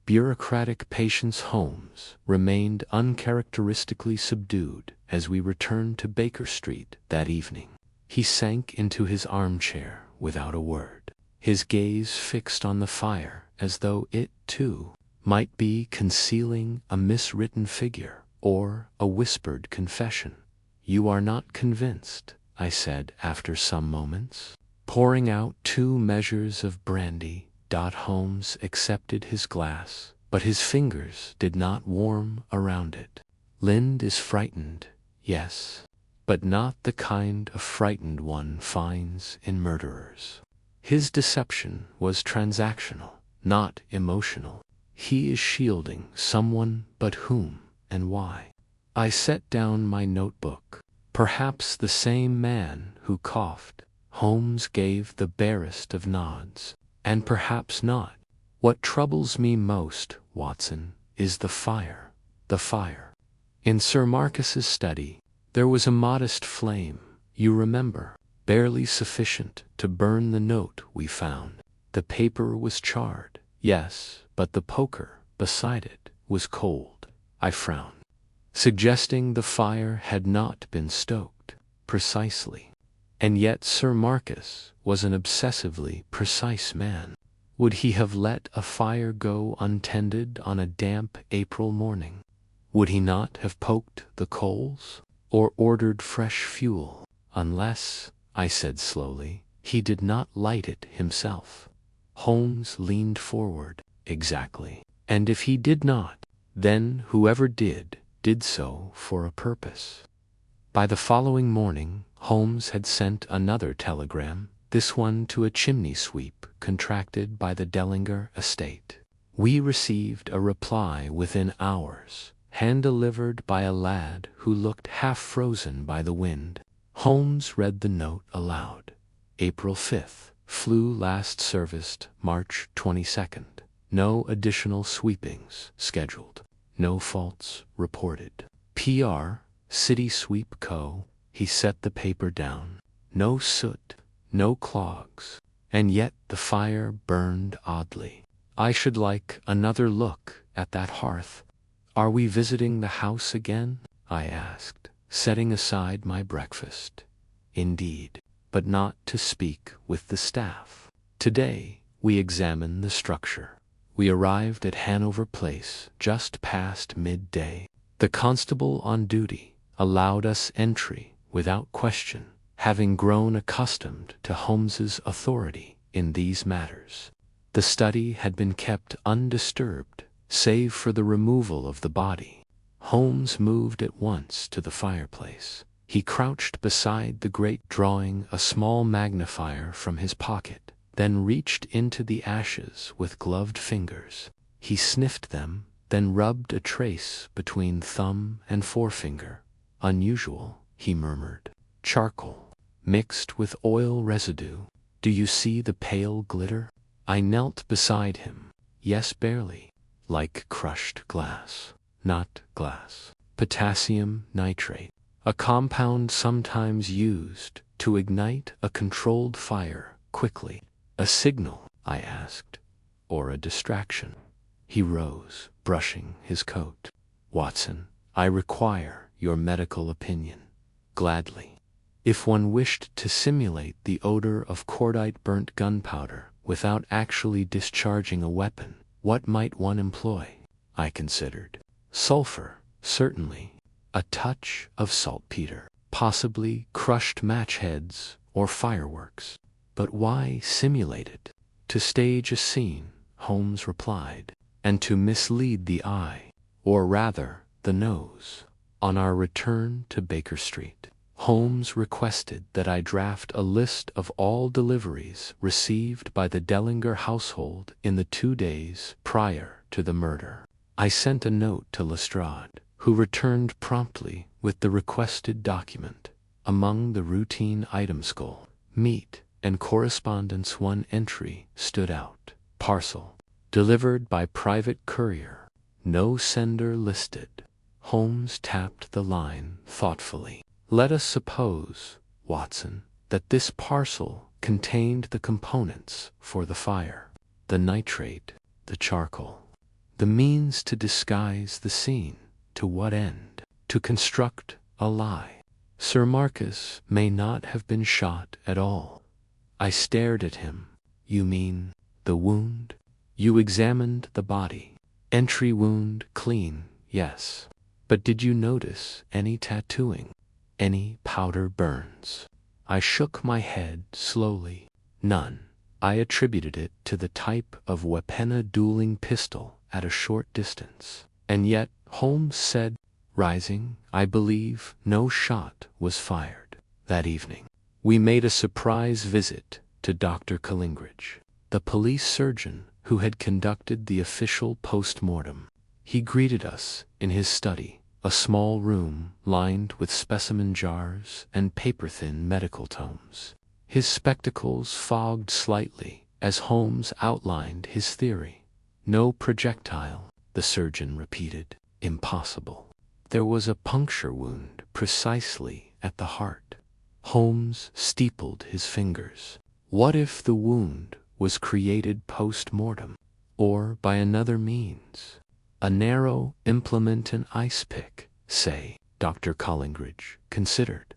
bureaucratic patience. Holmes remained uncharacteristically subdued as we returned to Baker Street that evening. He sank into his armchair without a word, his gaze fixed on the fire as though it, too, might be concealing a miswritten figure or a whispered confession. "You are not convinced," I said after some moments, pouring out 2 measures of brandy. Holmes accepted his glass, but his fingers did not warm around it. "Lynn is frightened, yes, but not the kind of frightened one finds in murderers. His deception was transactional, not emotional. He is shielding someone, but whom and why?" I set down my notebook. "Perhaps the same man who coughed." Holmes gave the barest of nods. "And perhaps not. What troubles me most, Watson, is the fire. The fire. In Sir Marcus's study, there was a modest flame, you remember, barely sufficient to burn the note we found. The paper was charred, yes, but the poker beside it was cold." I frowned. "Suggesting the fire had not been stoked." "Precisely. And yet Sir Marcus was an obsessively precise man. Would he have let a fire go untended on a damp April morning? Would he not have poked the coals, or ordered fresh fuel? Unless," I said slowly, "he did not light it himself." Holmes leaned forward. "Exactly. And if he did not, then whoever did so for a purpose." By the following morning, Holmes had sent another telegram, this one to a chimney sweep contracted by the Dellinger estate. We received a reply within hours, hand-delivered by a lad who looked half-frozen by the wind. Holmes read the note aloud. "April 5th. Flew last serviced March 22nd. No additional sweepings scheduled. No faults reported. P.R. City Sweep Co." He set the paper down. "No soot, no clogs, and yet the fire burned oddly. I should like another look at that hearth." "Are we visiting the house again?" I asked, setting aside my breakfast. "Indeed, but not to speak with the staff. Today we examine the structure." We arrived at Hanover Place just past midday. The constable on duty allowed us entry without question, having grown accustomed to Holmes's authority in these matters. The study had been kept undisturbed, save for the removal of the body. Holmes moved at once to the fireplace. He crouched beside the grate, drawing a small magnifier from his pocket, then reached into the ashes with gloved fingers. He sniffed them, then rubbed a trace between thumb and forefinger. "Unusual," he murmured. "Charcoal, mixed with oil residue. Do you see the pale glitter?" I knelt beside him. "Yes, barely. Like crushed glass." "Not glass. Potassium nitrate. A compound sometimes used to ignite a controlled fire quickly." "A signal?" I asked. "Or a distraction?" He rose, brushing his coat. "Watson, I require your medical opinion." "Gladly." "If one wished to simulate the odor of cordite burnt gunpowder without actually discharging a weapon, what might one employ?" I considered. "Sulfur, certainly. A touch of saltpeter. Possibly crushed match heads or fireworks. But why simulate it?" "To stage a scene," Holmes replied, "and to mislead the eye, or rather the nose." On our return to Baker Street, Holmes requested that I draft a list of all deliveries received by the Dellinger household in the 2 days prior to the murder. I sent a note to Lestrade, who returned promptly with the requested document. Among the routine items, coal, meat, and correspondence, one entry stood out. "Parcel, delivered by private courier. No sender listed." Holmes tapped the line thoughtfully. "Let us suppose, Watson, that this parcel contained the components for the fire, the nitrate, the charcoal, the means to disguise the scene. To what end? To construct a lie. Sir Marcus may not have been shot at all. I stared at him. You mean the wound? You examined the body. Entry wound clean, yes. But did you notice any tattooing? Any powder burns? I shook my head slowly. None. I attributed it to the type of weapon, dueling pistol at a short distance. And yet, Holmes said, rising, I believe no shot was fired. That evening, we made a surprise visit to Dr. Collingridge, the police surgeon who had conducted the official post-mortem. He greeted us in his study, a small room lined with specimen jars and paper-thin medical tomes. His spectacles fogged slightly as Holmes outlined his theory. No projectile, the surgeon repeated. Impossible. There was a puncture wound precisely at the heart. Holmes steepled his fingers. What if the wound was created post-mortem, or by another means? A narrow implement, an ice pick, say, Dr. Collingridge considered.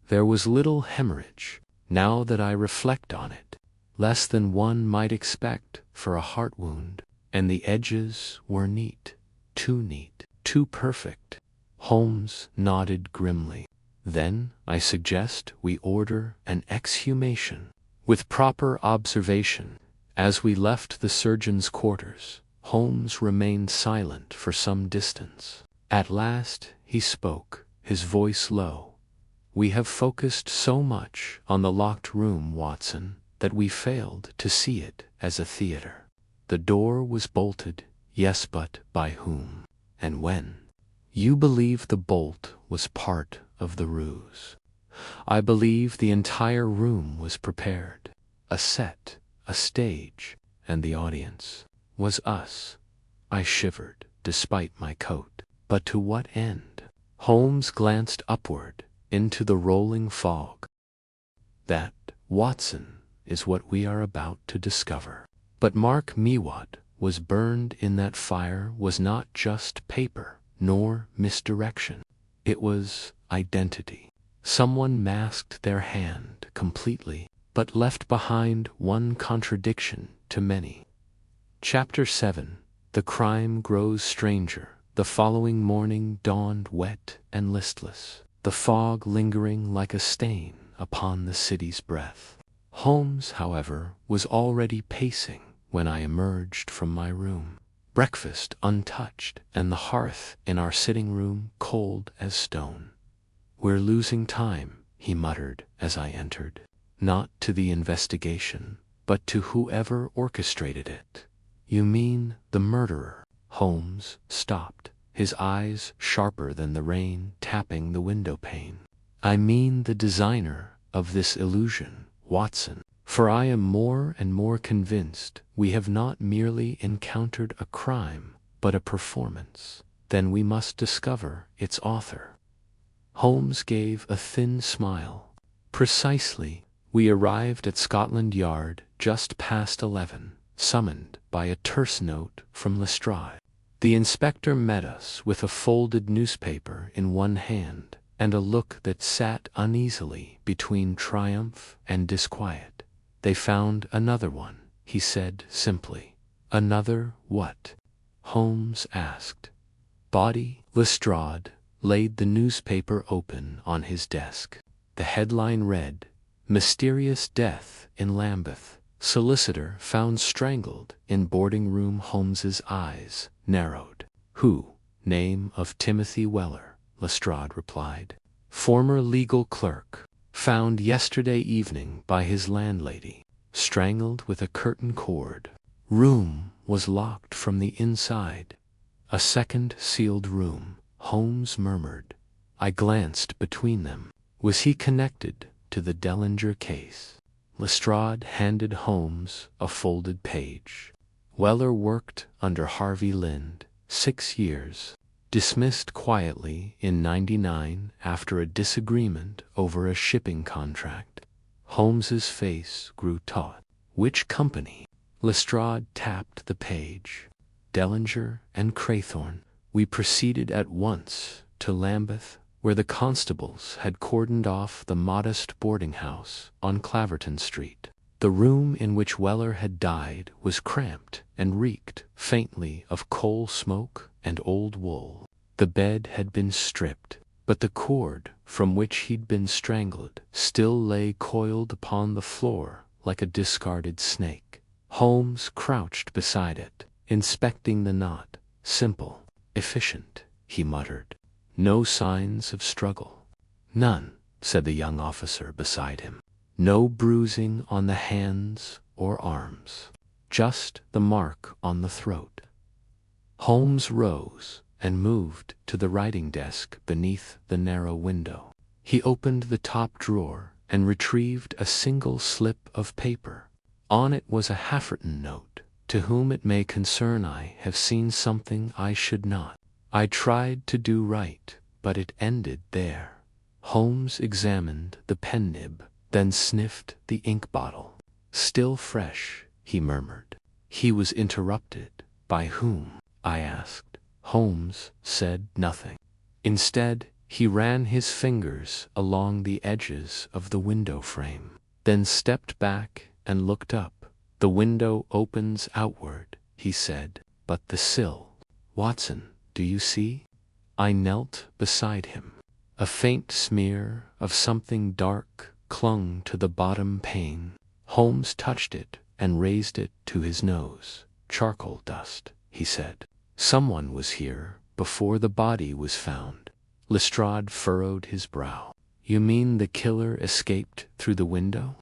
There was little hemorrhage, now that I reflect on it, less than one might expect for a heart wound, and the edges were neat, too perfect. Holmes nodded grimly. Then I suggest we order an exhumation. With proper observation, as we left the surgeon's quarters, Holmes remained silent for some distance. At last he spoke, his voice low. We have focused so much on the locked room, Watson, that we failed to see it as a theater. The door was bolted, yes, but by whom and when? You believe the bolt was part of the ruse. I believe the entire room was prepared. A set, a stage, and the audience was us. I shivered, despite my coat. But to what end? Holmes glanced upward, into the rolling fog. That, Watson, is what we are about to discover. But mark me, what was burned in that fire was not just paper, nor misdirection. It was identity. Someone masked their hand completely, but left behind one contradiction to many. Chapter 7. The crime grows stranger. The following morning dawned wet and listless, the fog lingering like a stain upon the city's breath. Holmes, however, was already pacing when I emerged from my room. Breakfast untouched, and the hearth in our sitting room cold as stone. We're losing time, he muttered as I entered. Not to the investigation, but to whoever orchestrated it. You mean the murderer? Holmes stopped, his eyes sharper than the rain tapping the window pane. I mean the designer of this illusion, Watson. For I am more and more convinced we have not merely encountered a crime, but a performance. Then we must discover its author. Holmes gave a thin smile. Precisely. We arrived at Scotland Yard just past 11, summoned by a terse note from Lestrade. The inspector met us with a folded newspaper in one hand, and a look that sat uneasily between triumph and disquiet. They found another one, he said simply. Another what? Holmes asked. Body. Lestrade laid the newspaper open on his desk. The headline read, Mysterious Death in Lambeth. Solicitor found strangled in boarding room. Holmes's eyes narrowed. Who? Name of Timothy Weller, Lestrade replied. Former legal clerk. Found yesterday evening by his landlady. Strangled with a curtain cord. Room was locked from the inside. A second sealed room, Holmes murmured. I glanced between them. Was he connected to the Dellinger case? Lestrade handed Holmes a folded page. Weller worked under Harvey Lind, 6 years. dismissed quietly in '99 after a disagreement over a shipping contract. Holmes's face grew taut. Which company? Lestrade tapped the page. Dellinger and Craythorne. We proceeded at once to Lambeth, where the constables had cordoned off the modest boarding house on Claverton Street. The room in which Weller had died was cramped and reeked faintly of coal smoke and old wool. The bed had been stripped, but the cord from which he'd been strangled still lay coiled upon the floor like a discarded snake. Holmes crouched beside it, inspecting the knot. Simple, efficient, he muttered. No signs of struggle. None, said the young officer beside him. No bruising on the hands or arms. Just the mark on the throat. Holmes rose and moved to the writing desk beneath the narrow window. He opened the top drawer and retrieved a single slip of paper. On it was a Hafferton note. To whom it may concern, I have seen something I should not. I tried to do right, but it ended there. Holmes examined the pen nib, then sniffed the ink bottle. Still fresh, he murmured. He was interrupted. By whom? I asked. Holmes said nothing. Instead, he ran his fingers along the edges of the window frame, then stepped back and looked up. The window opens outward, he said, but the sill. Watson, do you see? I knelt beside him. A faint smear of something dark clung to the bottom pane. Holmes touched it and raised it to his nose. Charcoal dust, he said. Someone was here before the body was found. Lestrade furrowed his brow. You mean the killer escaped through the window?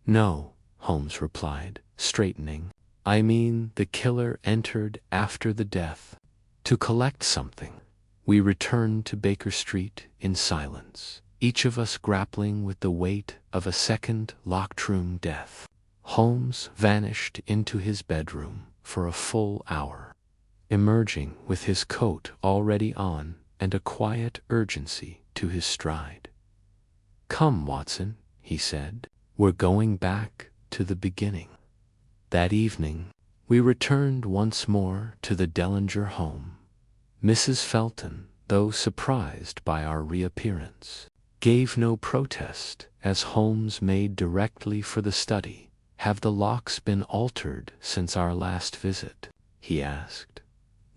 No, Holmes replied, straightening. I mean the killer entered after the death to collect something. We returned to Baker Street in silence, each of us grappling with the weight of a second locked-room death. Holmes vanished into his bedroom for a full hour, emerging with his coat already on and a quiet urgency to his stride. Come, Watson, he said, we're going back to the beginning. That evening, we returned once more to the Dellinger home. Mrs. Felton, though surprised by our reappearance, gave no protest as Holmes made directly for the study. Have the locks been altered since our last visit? He asked.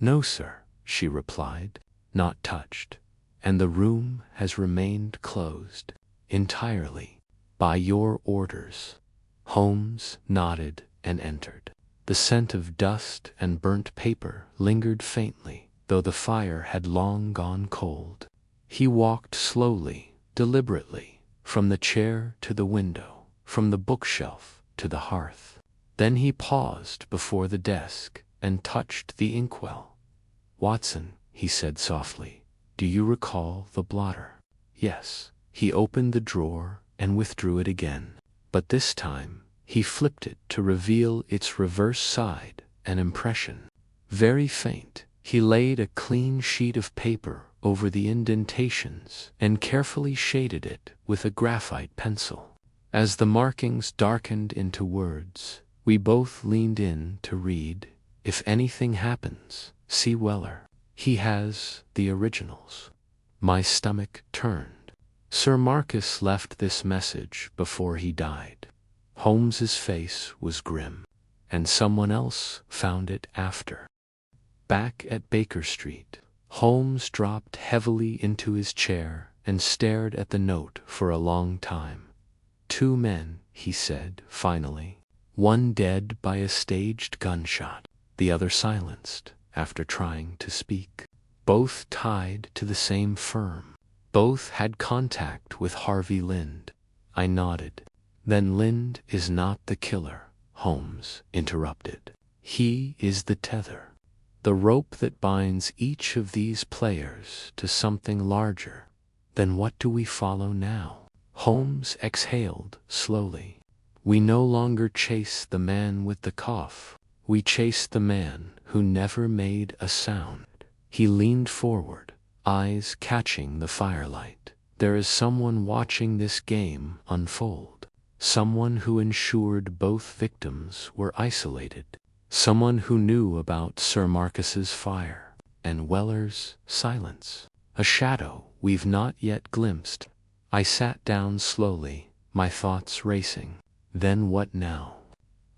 No, sir, she replied, not touched, and the room has remained closed entirely by your orders. Holmes nodded and entered. The scent of dust and burnt paper lingered faintly, though the fire had long gone cold. He walked slowly, deliberately, from the chair to the window, from the bookshelf to the hearth. Then he paused before the desk and touched the inkwell. Watson, he said softly, do you recall the blotter? Yes. He opened the drawer and withdrew it again, but this time he flipped it to reveal its reverse side, an impression. Very faint, he laid a clean sheet of paper over the indentations and carefully shaded it with a graphite pencil. As the markings darkened into words, we both leaned in to read, If anything happens, see Weller. He has the originals. My stomach turned. Sir Marcus left this message before he died. Holmes's face was grim, and someone else found it after. Back at Baker Street, Holmes dropped heavily into his chair and stared at the note for a long time. 2 men, he said finally. One dead by a staged gunshot, the other silenced after trying to speak. Both tied to the same firm. Both had contact with Harvey Lind. I nodded. Then Lind is not the killer, Holmes interrupted. He is the tether, the rope that binds each of these players to something larger. Then what do we follow now? Holmes exhaled slowly. We no longer chase the man with the cough. We chase the man who never made a sound. He leaned forward, eyes catching the firelight. There is someone watching this game unfold. Someone who ensured both victims were isolated. Someone who knew about Sir Marcus's fire and Weller's silence. A shadow we've not yet glimpsed. I sat down slowly, my thoughts racing. Then what now?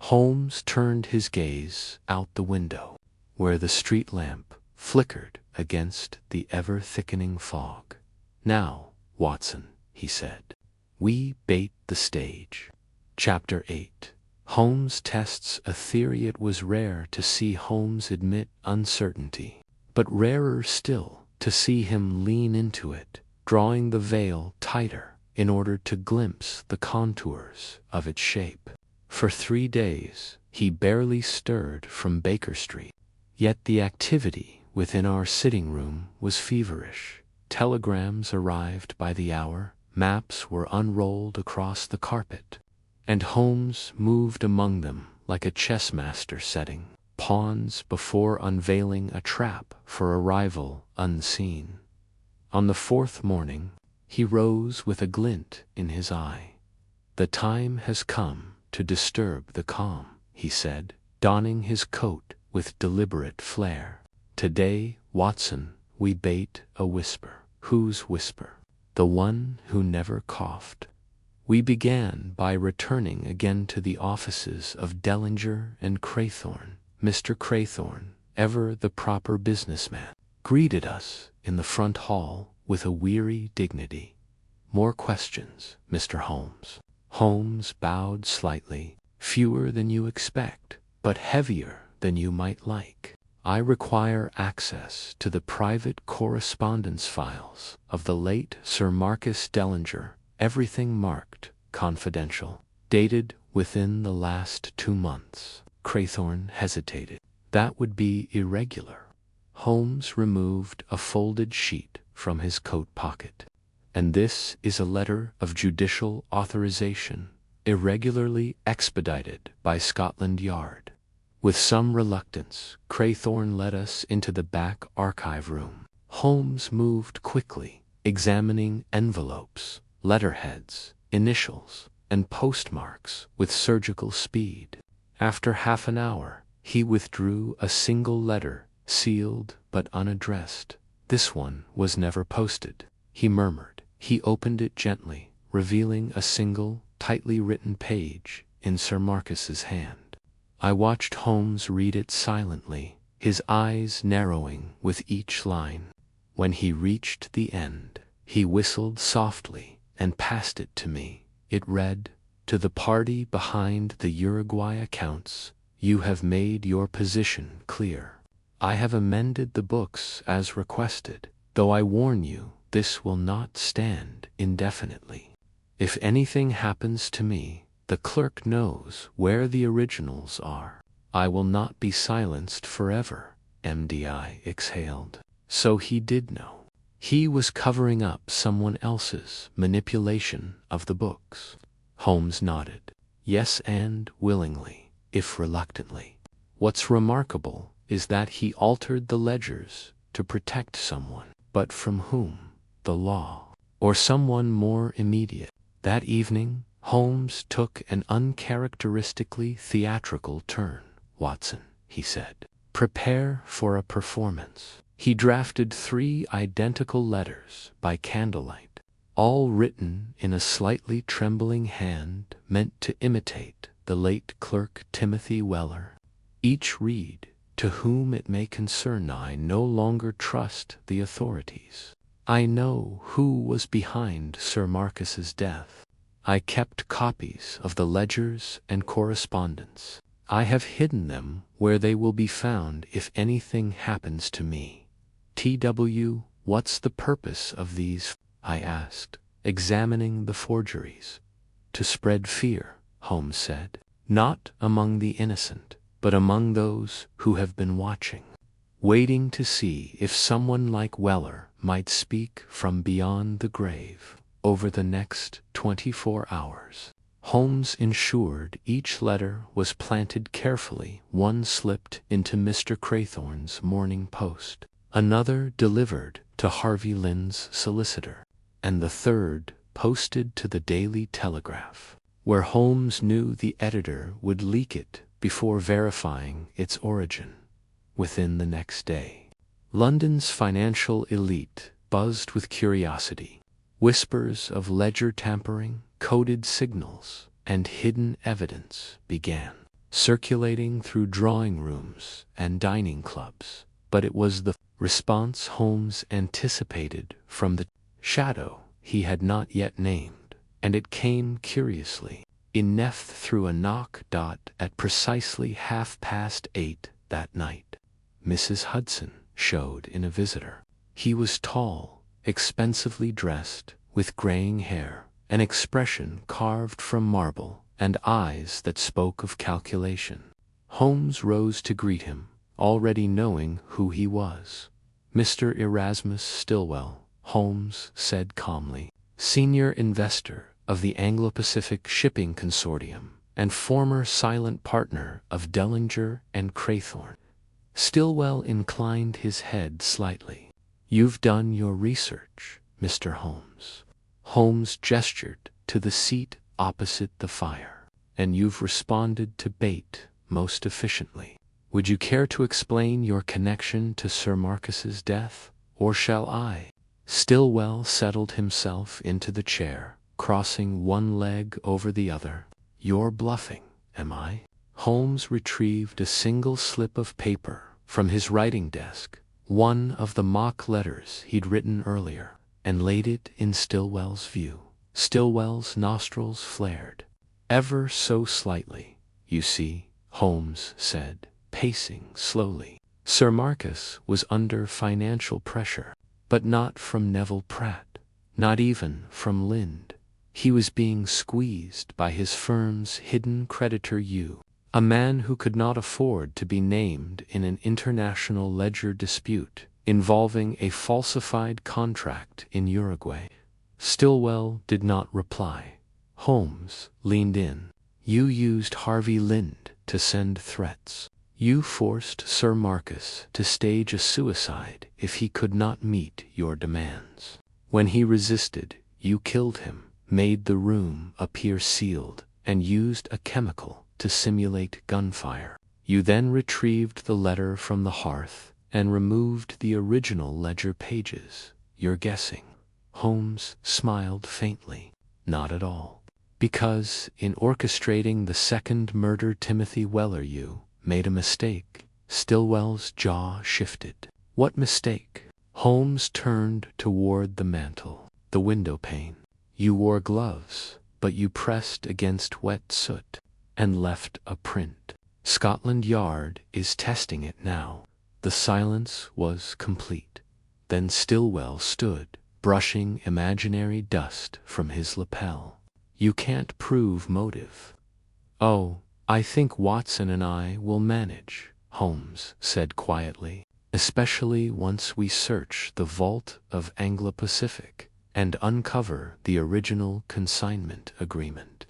Holmes turned his gaze out the window, where the street lamp flickered against the ever-thickening fog. Now, Watson, he said, we bait the stage. Chapter 8. Holmes tests a theory. It was rare to see Holmes admit uncertainty, but rarer still to see him lean into it, drawing the veil tighter in order to glimpse the contours of its shape. For 3 days, he barely stirred from Baker Street. Yet the activity within our sitting room was feverish. Telegrams arrived by the hour, maps were unrolled across the carpet, and Holmes moved among them like a chess master setting pawns before unveiling a trap for a rival unseen. On the 4th morning, he rose with a glint in his eye. The time has come to disturb the calm, he said, donning his coat with deliberate flair. Today, Watson, we bait a whisper. Whose whisper? The one who never coughed. We began by returning again to the offices of Dellinger and Craythorne. Mr. Craythorne, ever the proper businessman, greeted us in the front hall with a weary dignity. More questions, Mr. Holmes. Holmes bowed slightly. Fewer than you expect, but heavier than you might like. I require access to the private correspondence files of the late Sir Marcus Dellinger, everything marked confidential, dated within the last 2 months. Craythorne hesitated. That would be irregular. Holmes removed a folded sheet from his coat pocket. And this is a letter of judicial authorization, irregularly expedited by Scotland Yard. With some reluctance, Craythorne led us into the back archive room. Holmes moved quickly, examining envelopes, letterheads, initials, and postmarks with surgical speed. After half an hour, he withdrew a single letter, sealed but unaddressed. This one was never posted, he murmured. He opened it gently, revealing a single, tightly written page in Sir Marcus's hand. I watched Holmes read it silently, his eyes narrowing with each line. When he reached the end, he whistled softly and passed it to me. It read, "To the party behind the Uruguay accounts, you have made your position clear. I have amended the books as requested, though I warn you this will not stand indefinitely. If anything happens to me, the clerk knows where the originals are. I will not be silenced forever." MDI exhaled. So he did know. He was covering up someone else's manipulation of the books. Holmes nodded. Yes, and willingly, if reluctantly. What's remarkable is that he altered the ledgers to protect someone. But from whom? The law. Or someone more immediate. That evening, Holmes took an uncharacteristically theatrical turn. Watson, he said, prepare for a performance. He drafted 3 identical letters by candlelight, all written in a slightly trembling hand meant to imitate the late clerk Timothy Weller. Each read, "To whom it may concern, I no longer trust the authorities. I know who was behind Sir Marcus's death. I kept copies of the ledgers and correspondence. I have hidden them where they will be found if anything happens to me. TW, what's the purpose of these?" I asked, examining the forgeries. "To spread fear," Holmes said, "not among the innocent, but among those who have been watching, waiting to see if someone like Weller might speak from beyond the grave over the next 24 hours. Holmes ensured each letter was planted carefully. One slipped into Mr. Craythorne's Morning Post. another delivered to Harvey Lynn's solicitor, and the third posted to the Daily Telegraph, where Holmes knew the editor would leak it before verifying its origin. Within the next day, London's financial elite buzzed with curiosity. Whispers of ledger tampering, coded signals, and hidden evidence began circulating through drawing rooms and dining clubs. But it was the response Holmes anticipated from the shadow he had not yet named, and it came curiously enough through a knock at precisely 8:30 that night. Mrs. Hudson showed in a visitor. He was tall, expensively dressed, with graying hair, an expression carved from marble, and eyes that spoke of calculation. Holmes rose to greet him, already knowing who he was. "Mr. Erasmus Stilwell," Holmes said calmly, "senior investor of the Anglo-Pacific Shipping Consortium and former silent partner of Dellinger and Craythorne." Stilwell inclined his head slightly. "You've done your research, Mr. Holmes." Holmes gestured to the seat opposite the fire. "And you've responded to bait most efficiently. Would you care to explain your connection to Sir Marcus's death, or shall I?" Stilwell settled himself into the chair, crossing one leg over the other. "You're bluffing, am I?" Holmes retrieved a single slip of paper from his writing desk, one of the mock letters he'd written earlier, and laid it in Stilwell's view. Stilwell's nostrils flared. "Ever so slightly, you see," Holmes said, pacing slowly. "Sir Marcus was under financial pressure, but not from Neville Pratt, not even from Lind. He was being squeezed by his firm's hidden creditor, a man who could not afford to be named in an international ledger dispute involving a falsified contract in Uruguay." Stilwell did not reply. Holmes leaned in. "You used Harvey Lind to send threats. You forced Sir Marcus to stage a suicide if he could not meet your demands. When he resisted, you killed him, made the room appear sealed, and used a chemical to simulate gunfire. You then retrieved the letter from the hearth and removed the original ledger pages. You're guessing." Holmes smiled faintly. "Not at all. Because in orchestrating the second murder, Timothy Weller, you made a mistake." Stilwell's jaw shifted. "What mistake?" Holmes turned toward the mantel, the window pane. "You wore gloves, but you pressed against wet soot and left a print. Scotland Yard is testing it now." The silence was complete. Then Stilwell stood, brushing imaginary dust from his lapel. "You can't prove motive." "Oh, I think Watson and I will manage," Holmes said quietly, "especially once we search the vault of Anglo-Pacific and uncover the original consignment agreement."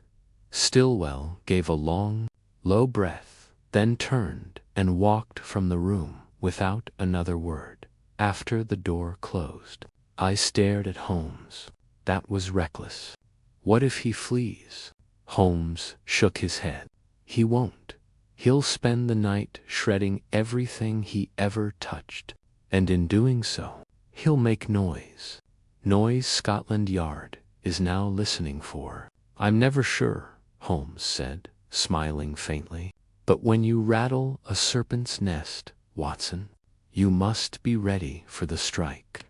Stilwell gave a long, low breath, then turned and walked from the room without another word. After the door closed, I stared at Holmes. That was reckless. What if he flees? Holmes shook his head. "He won't. He'll spend the night shredding everything he ever touched, and in doing so, he'll make noise. Noise Scotland Yard is now listening for." "I'm never sure," Holmes said, smiling faintly. "But when you rattle a serpent's nest, Watson, you must be ready for the strike."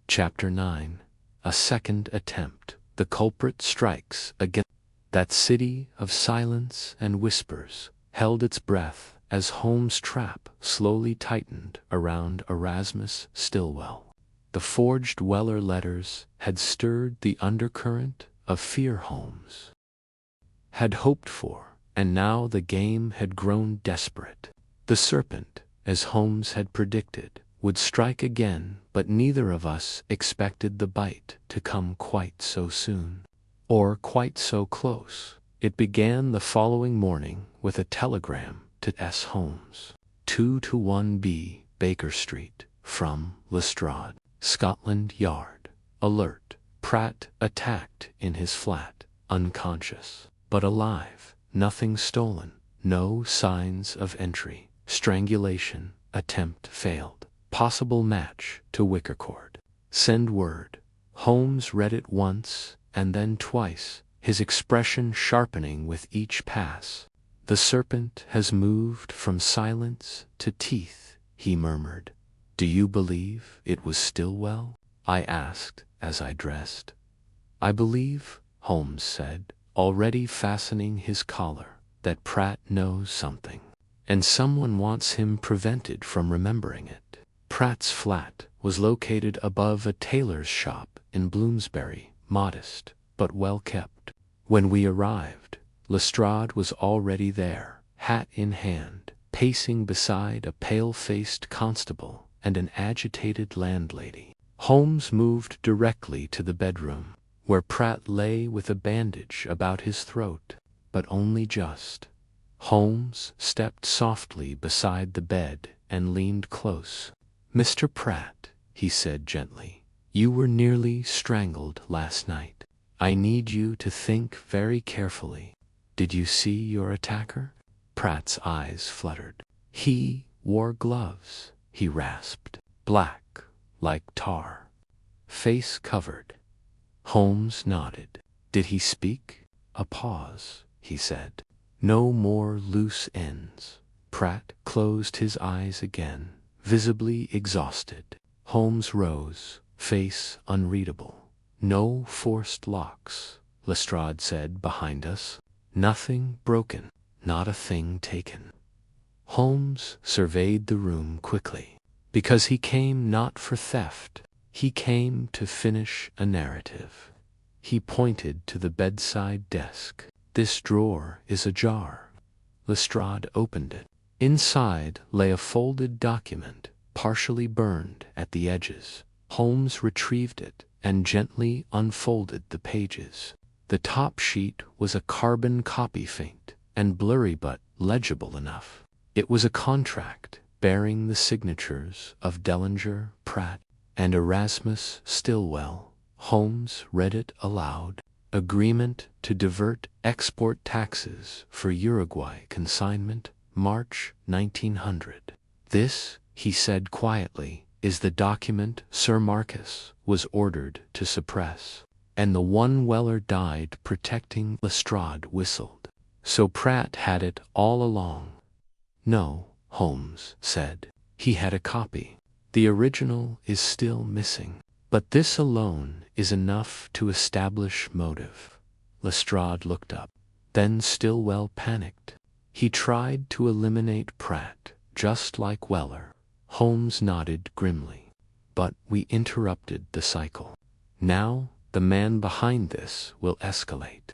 Chapter 9. A second attempt. The culprit strikes again. That city of silence and whispers held its breath as Holmes' trap slowly tightened around Erasmus Stilwell. The forged Weller letters had stirred the undercurrent of fear Holmes had hoped for, and now the game had grown desperate. The serpent, as Holmes had predicted, would strike again, but neither of us expected the bite to come quite so soon, or quite so close. It began the following morning with a telegram to S. Holmes, 2-1 B, Baker Street, From Lestrade, Scotland Yard. Alert. Pratt attacked in his flat, unconscious, but alive. Nothing stolen. No signs of entry. Strangulation attempt failed. Possible match to wicker cord. Send word. Holmes read it once and then twice, his expression sharpening with each pass. The serpent has moved from silence to teeth, he murmured. Do you believe it was Stillwell? I asked as I dressed. I believe, Holmes said, already fastening his collar, that Pratt knows something, and someone wants him prevented from remembering it. Pratt's flat was located above a tailor's shop in Bloomsbury, modest, but well kept. When we arrived, Lestrade was already there, hat in hand, pacing beside a pale-faced constable and an agitated landlady. Holmes moved directly to the bedroom, where Pratt lay with a bandage about his throat, but only just. Holmes stepped softly beside the bed and leaned close. Mr. Pratt, he said gently, you were nearly strangled last night. I need you to think very carefully. Did you see your attacker? Pratt's eyes fluttered. He wore gloves, he rasped, black, like tar. Face covered. Holmes nodded. Did he speak? A pause, he said. No more loose ends. Pratt closed his eyes again, visibly exhausted. Holmes rose, face unreadable. No forced locks, Lestrade said behind us. Nothing broken, not a thing taken. Holmes surveyed the room quickly, because he came not for theft. He came to finish a narrative. He pointed to the bedside desk. This drawer is ajar. Lestrade opened it. Inside lay a folded document, partially burned at the edges. Holmes retrieved it and gently unfolded the pages. The top sheet was a carbon copy, faint and blurry but legible enough. It was a contract bearing the signatures of Dellinger, Pratt, and Erasmus Stillwell. Holmes read it aloud. Agreement to divert export taxes for Uruguay consignment, March 1900. This, he said quietly, is the document Sir Marcus was ordered to suppress, and the one Weller died protecting. Lestrade whistled. So Pratt had it all along. No, Holmes said. He had a copy. The original is still missing. But this alone is enough to establish motive. Lestrade looked up. Then Stillwell panicked. He tried to eliminate Pratt, just like Weller. Holmes nodded grimly. But we interrupted the cycle. Now the man behind this will escalate.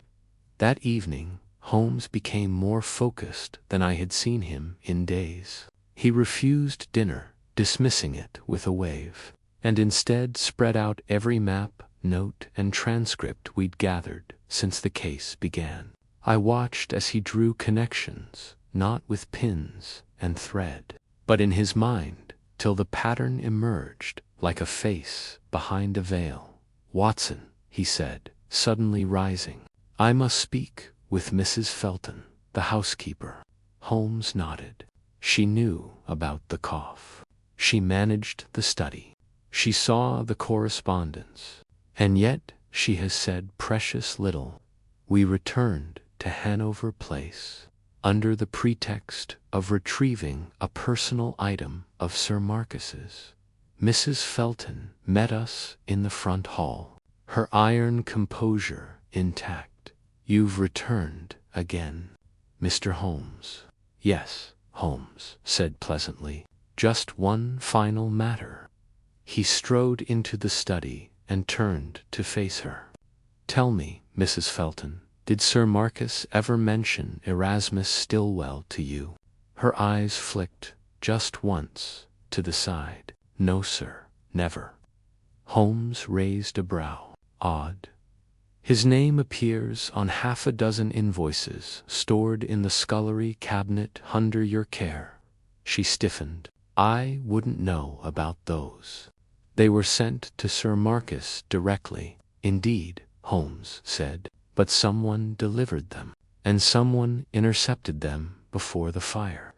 That evening, Holmes became more focused than I had seen him in days. He refused dinner, dismissing it with a wave, and instead spread out every map, note, and transcript we'd gathered since the case began. I watched as he drew connections, not with pins and thread, but in his mind, till the pattern emerged like a face behind a veil. Watson, he said, suddenly rising, I must speak with Mrs. Felton, the housekeeper. Holmes nodded. She knew about the cough. She managed the study. She saw the correspondence. And yet she has said precious little. We returned to Hanover Place under the pretext of retrieving a personal item of Sir Marcus's. Mrs. Felton met us in the front hall, her iron composure intact. You've returned again, Mr. Holmes. Yes, Holmes said pleasantly. Just one final matter. He strode into the study and turned to face her. Tell me, Mrs. Felton, did Sir Marcus ever mention Erasmus Stillwell to you? Her eyes flicked, just once, to the side. No, sir, never. Holmes raised a brow. Odd. His name appears on half a dozen invoices stored in the scullery cabinet under your care. She stiffened. I wouldn't know about those. They were sent to Sir Marcus directly. Indeed, Holmes said, but someone delivered them, and someone intercepted them before the fire.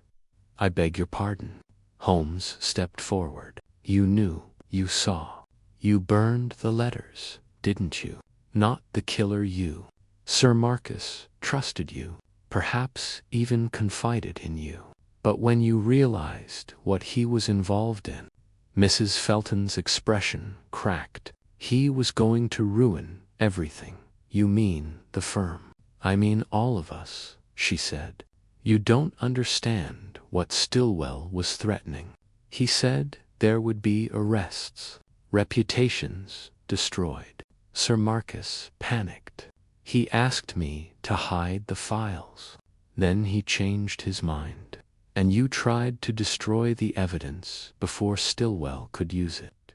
I beg your pardon. Holmes stepped forward. You knew, you saw. You burned the letters, didn't you? Not the killer you. Sir Marcus trusted you, perhaps even confided in you. But when you realized what he was involved in, Mrs. Felton's expression cracked. He was going to ruin everything. You mean the firm. I mean all of us, she said. You don't understand what Stillwell was threatening. He said there would be arrests, reputations destroyed. Sir Marcus panicked. He asked me to hide the files. Then he changed his mind. And you tried to destroy the evidence before Stillwell could use it.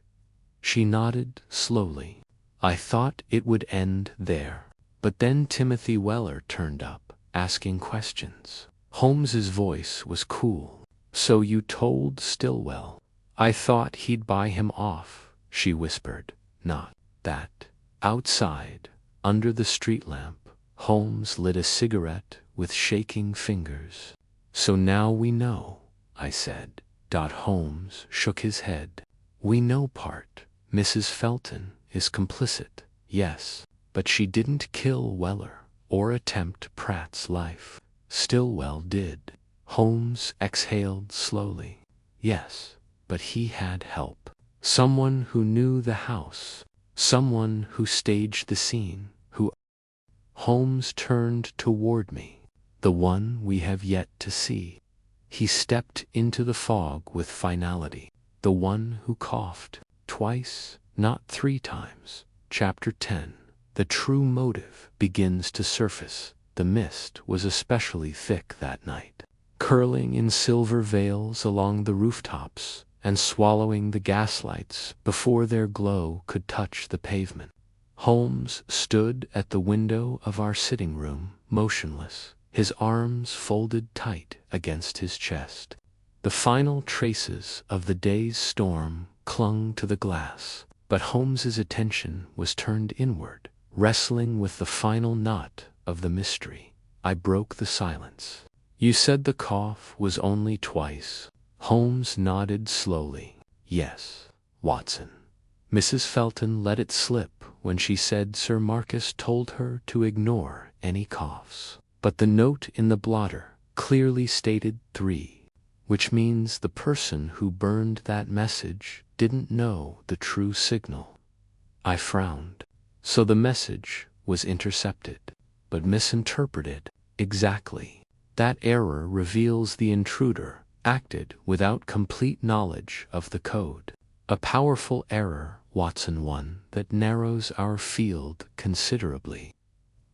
She nodded slowly. I thought it would end there. But then Timothy Weller turned up, asking questions. Holmes's voice was cool. So you told Stillwell. I thought he'd buy him off, she whispered. Not that. Outside, under the street lamp, Holmes lit a cigarette with shaking fingers. So now we know, I said. Holmes shook his head. We know part. Mrs. Felton is complicit, yes, but she didn't kill Weller or attempt Pratt's life. Stillwell did. Holmes exhaled slowly. Yes, but he had help. Someone who knew the house. Someone who staged the scene, who... Holmes turned toward me. The one we have yet to see. He stepped into the fog with finality. The one who coughed. Twice, not 3 times. Chapter 10. The true motive begins to surface. The mist was especially thick that night, curling in silver veils along the rooftops and swallowing the gaslights before their glow could touch the pavement. Holmes stood at the window of our sitting room, motionless, his arms folded tight against his chest. The final traces of the day's storm clung to the glass, but Holmes's attention was turned inward, wrestling with the final knot of the mystery. I broke the silence. You said the cough was only twice. Holmes nodded slowly. Yes, Watson. Mrs. Felton let it slip when she said Sir Marcus told her to ignore any coughs. But the note in the blotter clearly stated 3, which means the person who burned that message didn't know the true signal. I frowned. So the message was intercepted, but misinterpreted. Exactly. That error reveals the intruder acted without complete knowledge of the code. A powerful error, Watson, one that narrows our field considerably.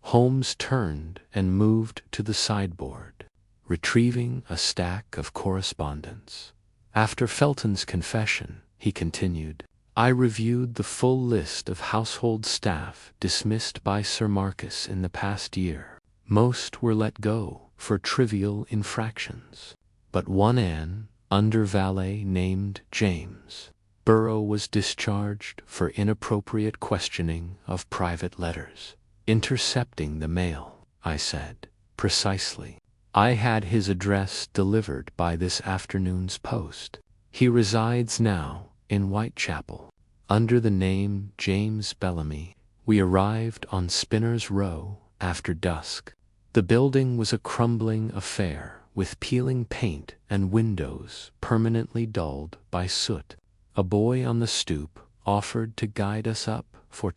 Holmes turned and moved to the sideboard, retrieving a stack of correspondence. After Felton's confession, he continued, I reviewed the full list of household staff dismissed by Sir Marcus in the past year. Most were let go for trivial infractions. But one under valet named James Burrow was discharged for inappropriate questioning of private letters. Intercepting the mail, I said. Precisely. I had his address delivered by this afternoon's post. He resides now in Whitechapel, under the name James Bellamy. We arrived on Spinner's Row after dusk. The building was a crumbling affair, with peeling paint and windows permanently dulled by soot. A boy on the stoop offered to guide us up for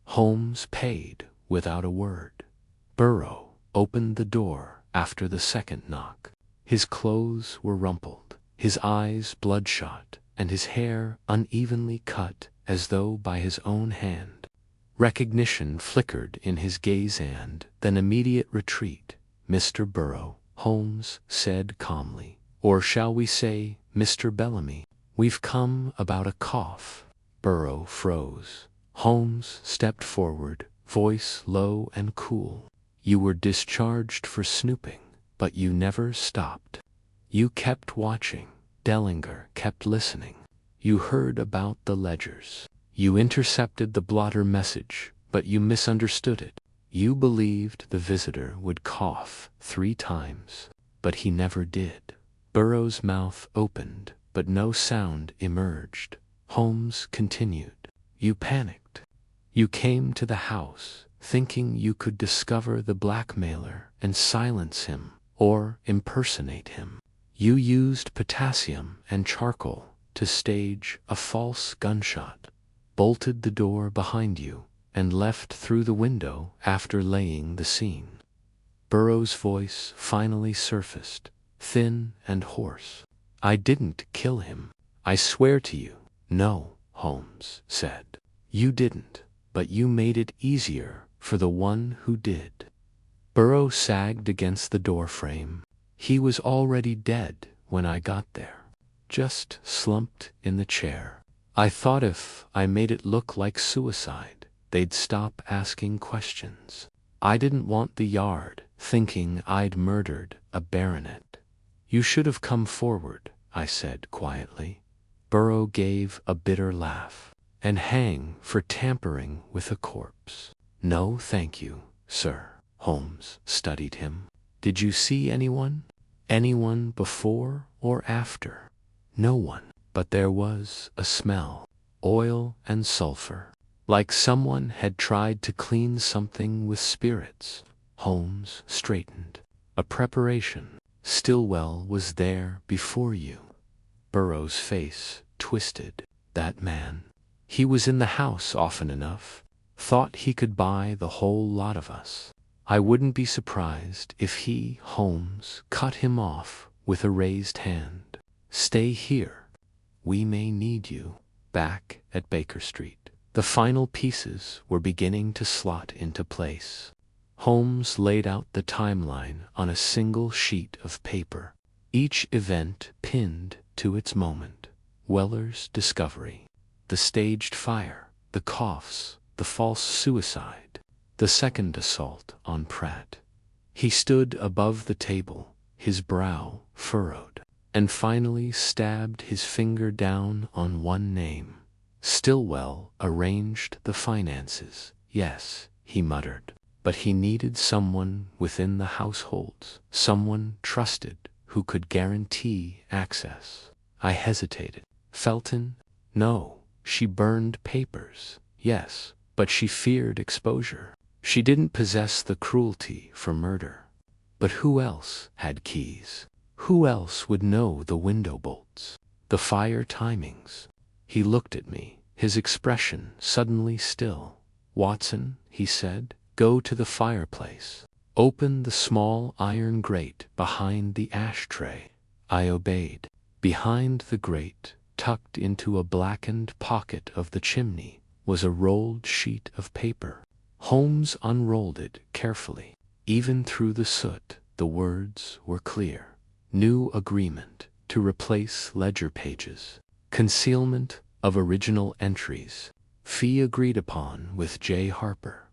Holmes paid without a word. Burrow opened the door after the second knock. His clothes were rumpled, his eyes bloodshot, and his hair unevenly cut as though by his own hand. Recognition flickered in his gaze and then immediate retreat. Mr. Burrow, Holmes said calmly. Or shall we say, Mr. Bellamy? We've come about a cough. Burrow froze. Holmes stepped forward, voice low and cool. You were discharged for snooping, but you never stopped. You kept watching. Dellinger kept listening. You heard about the ledgers. You intercepted the blotter message, but you misunderstood it. You believed the visitor would cough 3 times, but he never did. Burroughs' mouth opened, but no sound emerged. Holmes continued. You panicked. You came to the house, thinking you could discover the blackmailer and silence him, or impersonate him. You used potassium and charcoal to stage a false gunshot, bolted the door behind you, and left through the window after laying the scene. Burroughs' voice finally surfaced, thin and hoarse. I didn't kill him. I swear to you. No, Holmes said. You didn't, but you made it easier for the one who did. Burroughs sagged against the doorframe. He was already dead when I got there, just slumped in the chair. I thought if I made it look like suicide, they'd stop asking questions. I didn't want the Yard thinking I'd murdered a baronet. You should have come forward, I said quietly. Burroughs gave a bitter laugh. And hang for tampering with a corpse. No, thank you, sir. Holmes studied him. Did you see anyone? Anyone before or after? No one. But there was a smell. Oil and sulfur. Like someone had tried to clean something with spirits. Holmes straightened. A preparation. Stillwell was there before you. Burroughs' face twisted. That man. He was in the house often enough. Thought he could buy the whole lot of us. I wouldn't be surprised if he, Holmes, cut him off with a raised hand. Stay here. We may need you. Back at Baker Street. The final pieces were beginning to slot into place. Holmes laid out the timeline on a single sheet of paper. Each event pinned to its moment. Weller's discovery. The staged fire, the coughs, the false suicide, the second assault on Pratt. He stood above the table, his brow furrowed, and finally stabbed his finger down on one name. Stillwell arranged the finances. Yes, he muttered, but he needed someone within the households, someone trusted who could guarantee access. I hesitated. Felton? No. She burned papers, yes, but she feared exposure. She didn't possess the cruelty for murder. But who else had keys? Who else would know the window bolts, the fire timings? He looked at me, his expression suddenly still. Watson, he said, go to the fireplace. Open the small iron grate behind the ashtray. I obeyed. Behind the grate, tucked into a blackened pocket of the chimney, was a rolled sheet of paper. Holmes unrolled it carefully. Even through the soot, the words were clear. New agreement to replace ledger pages. Concealment of original entries. Fee agreed upon with J. Harper.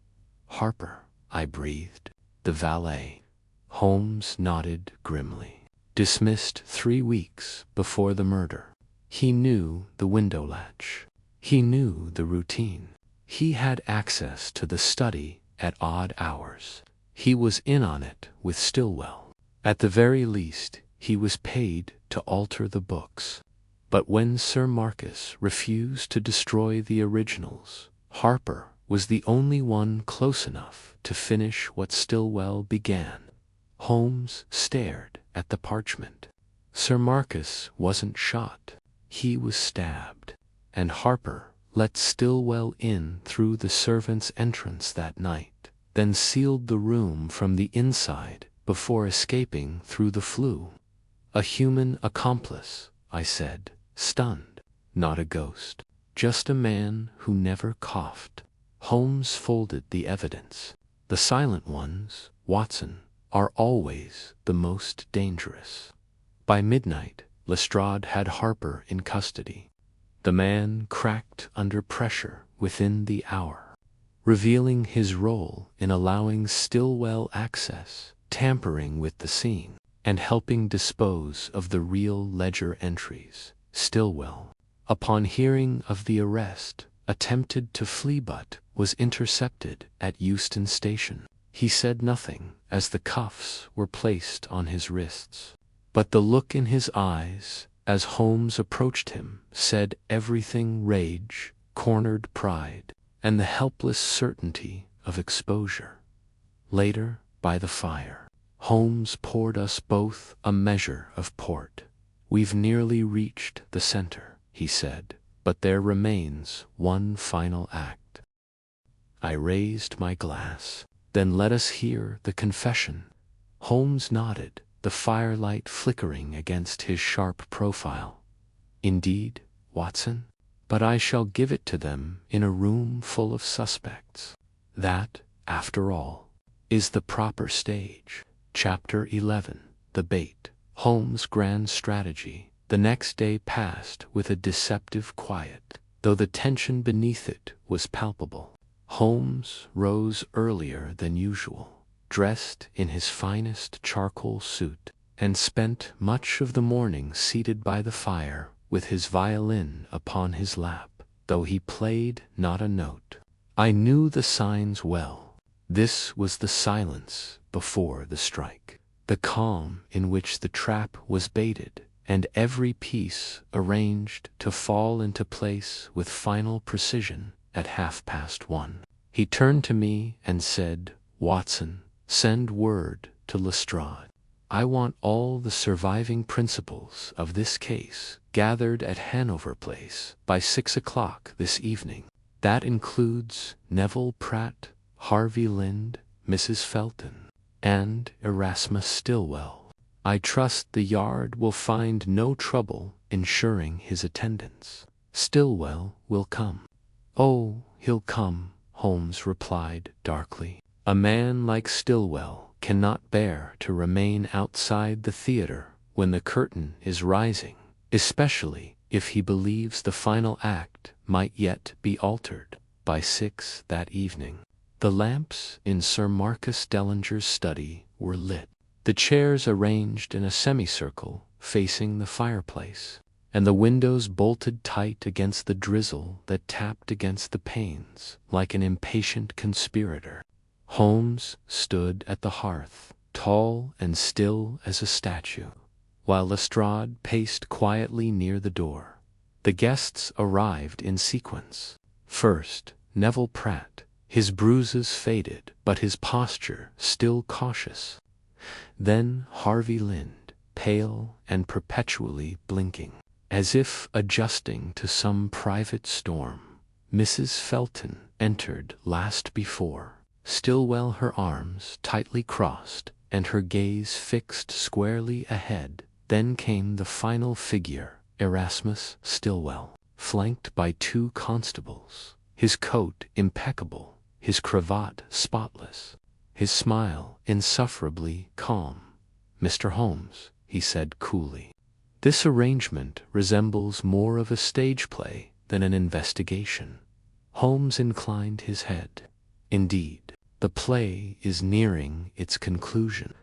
Harper, I breathed. The valet. Holmes nodded grimly. Dismissed 3 weeks before the murder. He knew the window latch. He knew the routine. He had access to the study at odd hours. He was in on it with Stillwell. At the very least, he was paid to alter the books. But when Sir Marcus refused to destroy the originals, Harper was the only one close enough to finish what Stillwell began. Holmes stared at the parchment. Sir Marcus wasn't shot. He was stabbed, and Harper let Stillwell in through the servants' entrance that night, then sealed the room from the inside before escaping through the flue. A human accomplice, I said, stunned. Not a ghost. Just a man who never coughed. Holmes folded the evidence. The silent ones, Watson, are always the most dangerous. By midnight, Lestrade had Harper in custody. The man cracked under pressure within the hour, revealing his role in allowing Stillwell access, tampering with the scene. and helping dispose of the real ledger entries. Stillwell, upon hearing of the arrest, attempted to flee but was intercepted at Euston Station. He said nothing as the cuffs were placed on his wrists, but the look in his eyes as Holmes approached him said everything: rage, cornered pride, and the helpless certainty of exposure. Later, by the fire, Holmes poured us both a measure of port. "We've nearly reached the center," he said, "but there remains one final act." I raised my glass. "Then let us hear the confession." Holmes nodded, the firelight flickering against his sharp profile. "Indeed, Watson? But I shall give it to them in a room full of suspects. That, after all, is the proper stage." Chapter 11. The Bait. Holmes' grand strategy. The next day passed with a deceptive quiet, though the tension beneath it was palpable. Holmes rose earlier than usual, dressed in his finest charcoal suit, and spent much of the morning seated by the fire with his violin upon his lap, though he played not a note. I knew the signs well. This was the silence before the strike, the calm in which the trap was baited, and every piece arranged to fall into place with final precision at 1:30. He turned to me and said, "Watson, send word to Lestrade. I want all the surviving principals of this case gathered at Hanover Place by 6 o'clock this evening. That includes Neville Pratt, Harvey Lind, Mrs. Felton, and Erasmus Stillwell. I trust the Yard will find no trouble ensuring his attendance. Stillwell will come." "Oh, he'll come," Holmes replied darkly. "A man like Stillwell cannot bear to remain outside the theater when the curtain is rising, especially if he believes the final act might yet be altered." By 6 that evening, the lamps in Sir Marcus Dellinger's study were lit, the chairs arranged in a semicircle facing the fireplace, and the windows bolted tight against the drizzle that tapped against the panes like an impatient conspirator. Holmes stood at the hearth, tall and still as a statue, while Lestrade paced quietly near the door. The guests arrived in sequence. First, Neville Pratt, his bruises faded but his posture still cautious. Then Harvey Lind, pale and perpetually blinking, as if adjusting to some private storm. Mrs. Felton entered last before, Stillwell her arms tightly crossed and her gaze fixed squarely ahead. Then came the final figure, Erasmus Stillwell, flanked by 2 constables, his coat impeccable, his cravat spotless, his smile insufferably calm. "Mr. Holmes," he said coolly, "this arrangement resembles more of a stage play than an investigation." Holmes inclined his head. "Indeed, the play is nearing its conclusion."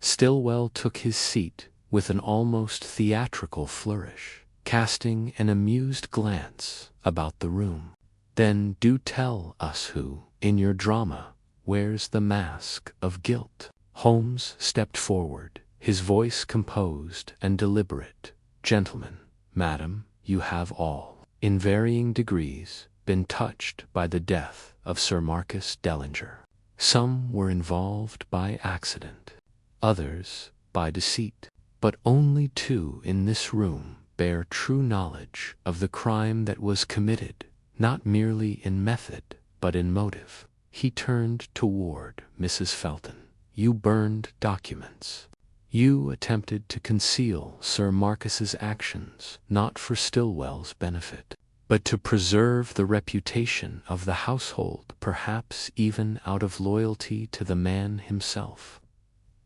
Stillwell took his seat with an almost theatrical flourish, casting an amused glance about the room. "Then do tell us who, in your drama, wears the mask of guilt." Holmes stepped forward, his voice composed and deliberate. "Gentlemen, madam, you have all, in varying degrees, been touched by the death of Sir Marcus Dellinger. Some were involved by accident, others by deceit, but only 2 in this room bear true knowledge of the crime that was committed, not merely in method, but in motive." He turned toward Mrs. Felton. "You burned documents. You attempted to conceal Sir Marcus's actions, not for Stillwell's benefit, but to preserve the reputation of the household, perhaps even out of loyalty to the man himself."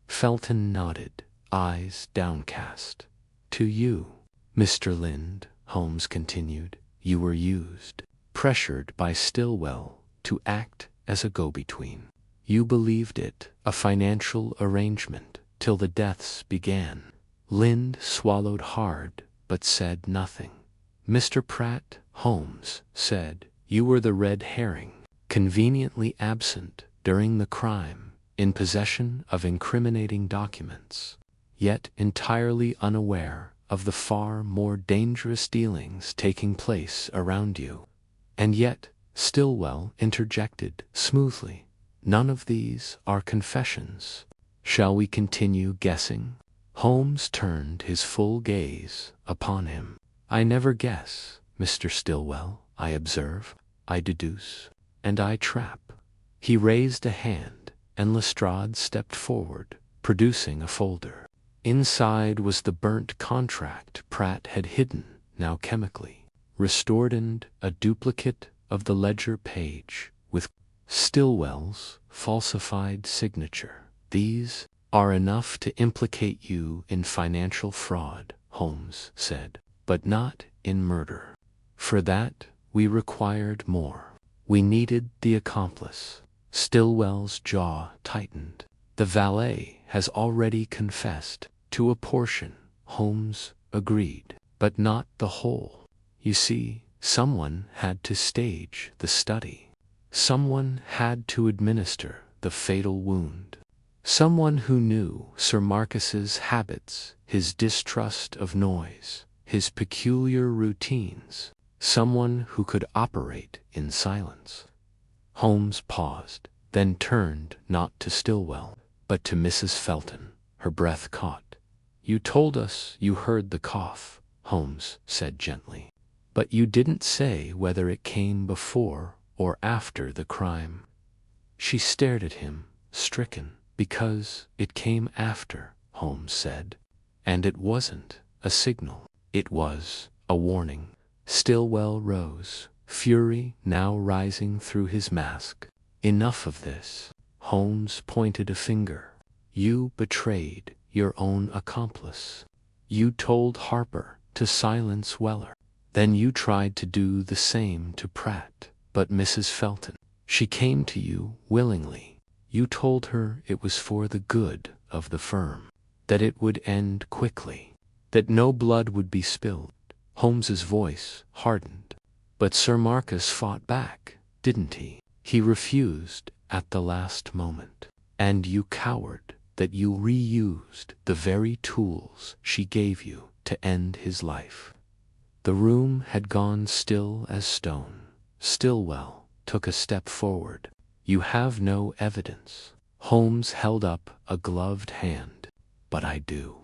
Felton nodded, eyes downcast. "To you, Mr. Lind," Holmes continued, "you were used, pressured by Stillwell to act as a go-between. You believed it a financial arrangement, till the deaths began. Lind swallowed hard, but said nothing. Mr. Pratt, Holmes said, you were the red herring, conveniently absent during the crime, in possession of incriminating documents, yet entirely unaware of the far more dangerous dealings taking place around you. And yet, Stillwell interjected smoothly, none of these are confessions. Shall we continue guessing? Holmes turned his full gaze upon him. I never guess, Mr. Stillwell, I observe, I deduce, and I trap. He raised a hand, and Lestrade stepped forward, producing a folder. Inside was the burnt contract Pratt had hidden, now chemically restored, and a duplicate of the ledger page, with Stillwell's falsified signature. These are enough to implicate you in financial fraud, Holmes said, but not in murder. For that, we required more. We needed the accomplice. Stillwell's jaw tightened. The valet has already confessed to a portion, Holmes agreed, but not the whole. You see, someone had to stage the study. Someone had to administer the fatal wound. Someone who knew Sir Marcus's habits, his distrust of noise, his peculiar routines. Someone who could operate in silence. Holmes paused, then turned not to Stillwell, but to Mrs. Felton. Her breath caught. You told us you heard the cough, Holmes said gently. But you didn't say whether it came before or after the crime. She stared at him, stricken. Because it came after, Holmes said. And it wasn't a signal. It was a warning. Stillwell rose, fury now rising through his mask. Enough of this. Holmes pointed a finger. You betrayed your own accomplice. You told Harper to silence Weller. Then you tried to do the same to Pratt. But Mrs. Felton, she came to you willingly. You told her it was for the good of the firm, that it would end quickly, that no blood would be spilled. Holmes's voice hardened. But Sir Marcus fought back, didn't he? He refused at the last moment. And you cowered, that you reused the very tools she gave you to end his life. The room had gone still as stone. Stillwell took a step forward. You have no evidence. Holmes held up a gloved hand. But I do.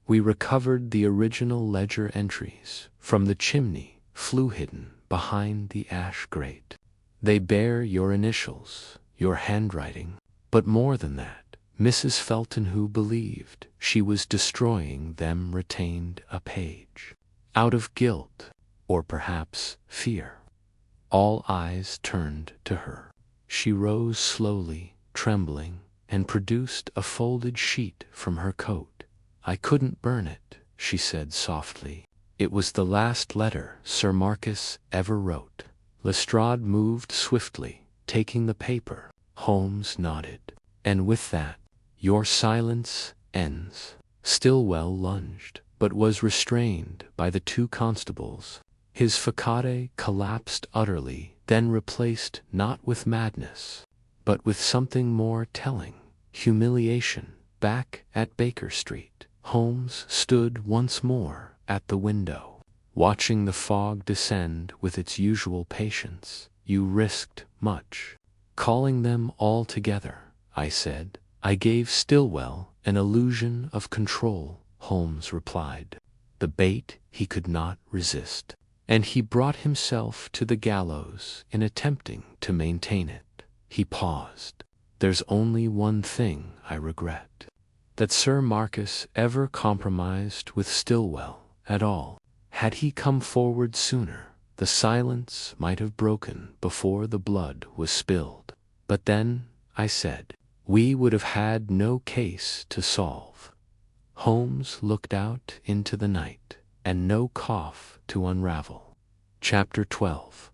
We recovered the original ledger entries from the chimney, flue hidden behind the ash grate. They bear your initials, your handwriting. But more than that, Mrs. Felton, who believed she was destroying them, retained a page. Out of guilt, or perhaps fear. All eyes turned to her. She rose slowly, trembling, and produced a folded sheet from her coat. I couldn't burn it, she said softly. It was the last letter Sir Marcus ever wrote. Lestrade moved swiftly, taking the paper. Holmes nodded. And with that, your silence ends. Stillwell lunged, but was restrained by the two constables. His facade collapsed utterly, then replaced not with madness, but with something more telling, humiliation. Back at Baker Street, Holmes stood once more at the window, watching the fog descend with its usual patience. You risked much. Calling them all together, I said. I gave Stillwell an illusion of control, Holmes replied. The bait he could not resist. And he brought himself to the gallows in attempting to maintain it. He paused. There's only one thing I regret. That Sir Marcus ever compromised with Stillwell at all. Had he come forward sooner, the silence might have broken before the blood was spilled. But then, I said, we would have had no case to solve. Holmes looked out into the night, and no cough to unravel. Chapter 12.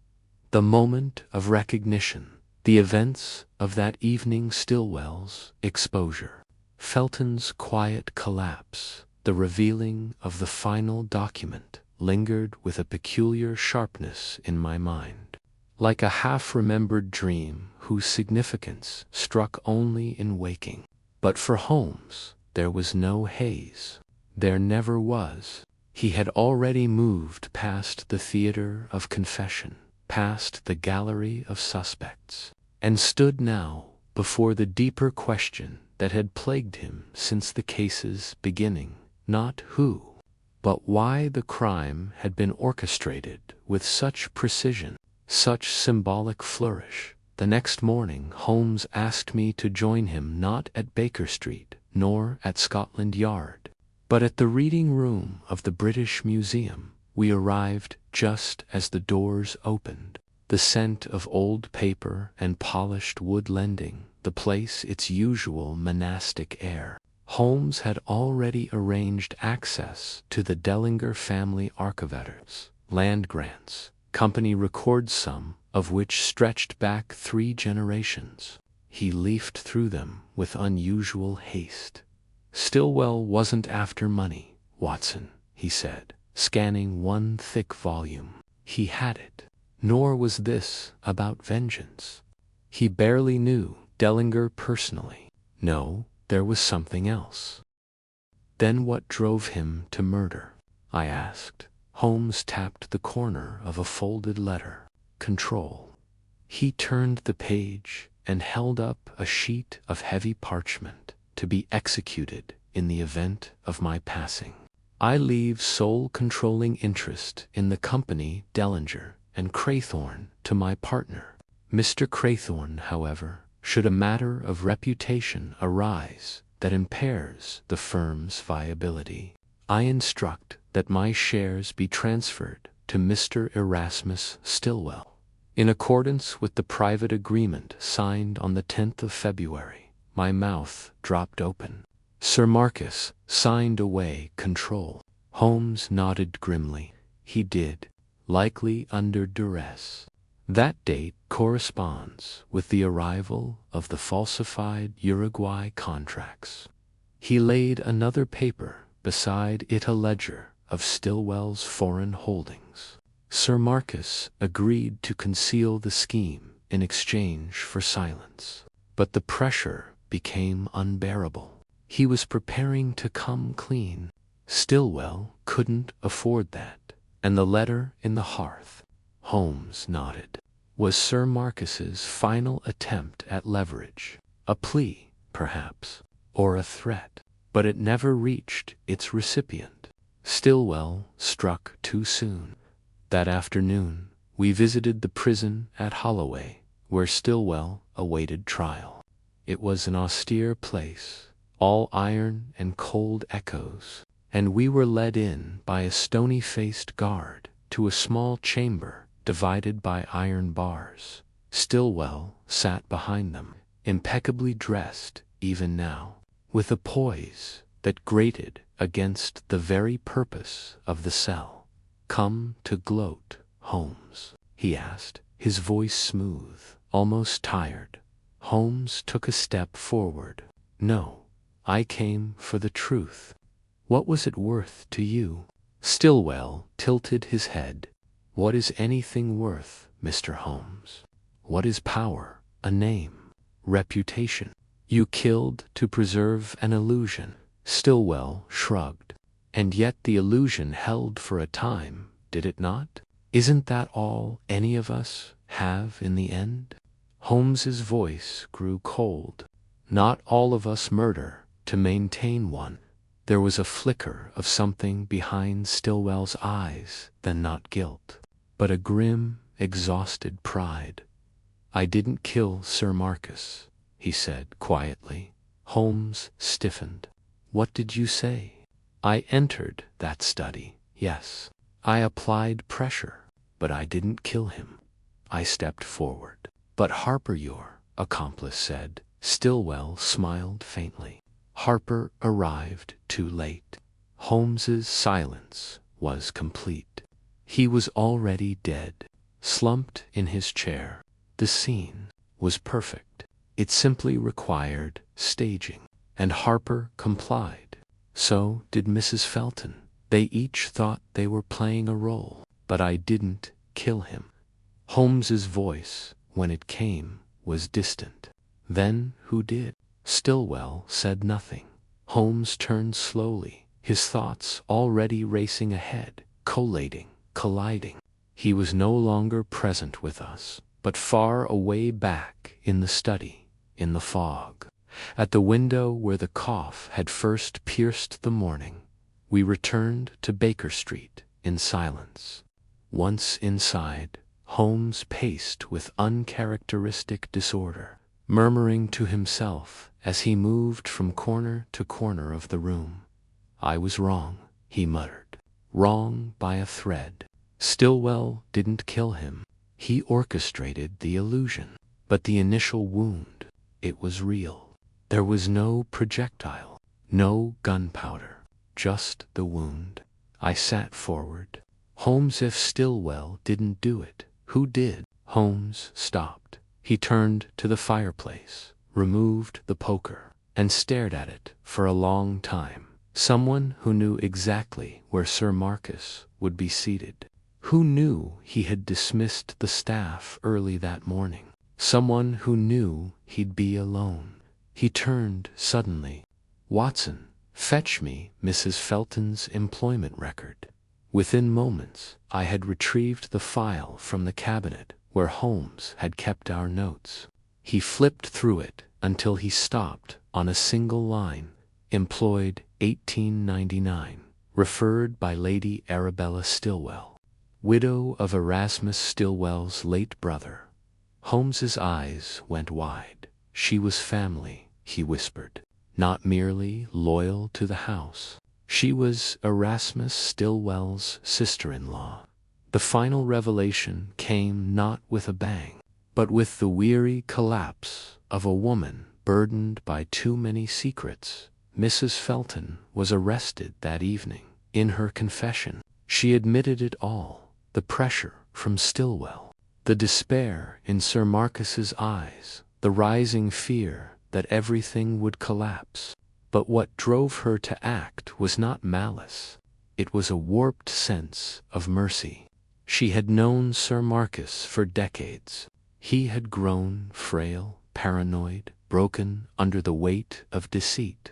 The moment of recognition. The events of that evening. Stillwell's exposure. Felton's quiet collapse, the revealing of the final document, lingered with a peculiar sharpness in my mind, like a half-remembered dream whose significance struck only in waking. But for Holmes, there was no haze. There never was. He had already moved past the theater of confession, past the gallery of suspects, and stood now before the deeper question that had plagued him since the case's beginning. Not who, but why the crime had been orchestrated with such precision, such symbolic flourish. The next morning Holmes asked me to join him not at Baker Street, nor at Scotland Yard, but at the reading room of the British Museum. We arrived just as the doors opened, the scent of old paper and polished wood lending the place its usual monastic air. Holmes had already arranged access to the Dellinger family archivetters, land grants, company record, some of which stretched back 3 generations. He leafed through them with unusual haste. "Stillwell wasn't after money, Watson," he said, scanning one thick volume. "He had it. Nor was this about vengeance. He barely knew Dellinger personally. No, there was something else." "Then what drove him to murder?" I asked. Holmes tapped the corner of a folded letter. "Control." He turned the page and held up a sheet of heavy parchment to be executed in the event of my passing. "I leave sole controlling interest in the company Dellinger and Craythorne to my partner. Mr. Craythorne, however, should a matter of reputation arise that impairs the firm's viability, I instruct that my shares be transferred to Mr. Erasmus Stillwell." In accordance with the private agreement signed on the 10th of February, my mouth dropped open. Sir Marcus signed away control. Holmes nodded grimly. He did, likely under duress. That date corresponds with the arrival of the falsified Uruguay contracts. He laid another paper beside it, a ledger of Stillwell's foreign holdings. Sir Marcus agreed to conceal the scheme in exchange for silence. But the pressure became unbearable. He was preparing to come clean. Stillwell couldn't afford that. And the letter in the hearth, Holmes nodded, was Sir Marcus's final attempt at leverage. A plea, perhaps, or a threat. But it never reached its recipient. Stillwell struck too soon. That afternoon, we visited the prison at Holloway, where Stillwell awaited trial. It was an austere place, all iron and cold echoes, and we were led in by a stony-faced guard to a small chamber divided by iron bars. Stillwell sat behind them, impeccably dressed even now, with a poise that grated against the very purpose of the cell. "Come to gloat, Holmes?" he asked, his voice smooth, almost tired. Holmes took a step forward. "No, I came for the truth. What was it worth to you?" Stillwell tilted his head. "What is anything worth, Mr. Holmes? What is power, a name, reputation? You killed to preserve an illusion." Stillwell shrugged. "And yet the illusion held for a time, did it not? Isn't that all any of us have in the end?" Holmes's voice grew cold. "Not all of us murder to maintain one." There was a flicker of something behind Stillwell's eyes, then not guilt, but a grim, exhausted pride. "I didn't kill Sir Marcus," he said quietly. Holmes stiffened. "What did you say?" "I entered that study, yes. I applied pressure, but I didn't kill him." I stepped forward. "But Harper, your accomplice," said. Stillwell smiled faintly. "Harper arrived too late." Holmes's silence was complete. He was already dead, slumped in his chair. The scene was perfect. It simply required staging. and Harper complied. So did Mrs. Felton. They each thought they were playing a role, but I didn't kill him. Holmes's voice, when it came, was distant. Then who did? Stillwell said nothing. Holmes turned slowly, his thoughts already racing ahead, collating, colliding. He was no longer present with us, but far away back in the study, in the fog. At the window where the cough had first pierced the morning, we returned to Baker Street in silence. Once inside, Holmes paced with uncharacteristic disorder, murmuring to himself as he moved from corner to corner of the room. "I was wrong," he muttered. "Wrong by a thread. Stillwell didn't kill him. He orchestrated the illusion. But the initial wound, it was real. There was no projectile, no gunpowder, just the wound." I sat forward. "Holmes, if Stillwell didn't do it, who did?" Holmes stopped. He turned to the fireplace, removed the poker, and stared at it for a long time. Someone who knew exactly where Sir Marcus would be seated. Who knew he had dismissed the staff early that morning. Someone who knew he'd be alone. He turned suddenly. "Watson, fetch me Mrs. Felton's employment record." Within moments, I had retrieved the file from the cabinet where Holmes had kept our notes. He flipped through it until he stopped on a single line, "Employed 1899, referred by Lady Arabella Stillwell, widow of Erasmus Stillwell's late brother." Holmes's eyes went wide. "She was family," he whispered, "not merely loyal to the house. She was Erasmus Stillwell's sister-in-law." The final revelation came not with a bang, but with the weary collapse of a woman burdened by too many secrets. Mrs. Felton was arrested that evening. In her confession, she admitted it all: the pressure from Stillwell, the despair in Sir Marcus's eyes, the rising fear that everything would collapse. But what drove her to act was not malice. It was a warped sense of mercy. She had known Sir Marcus for decades. He had grown frail, paranoid, broken under the weight of deceit.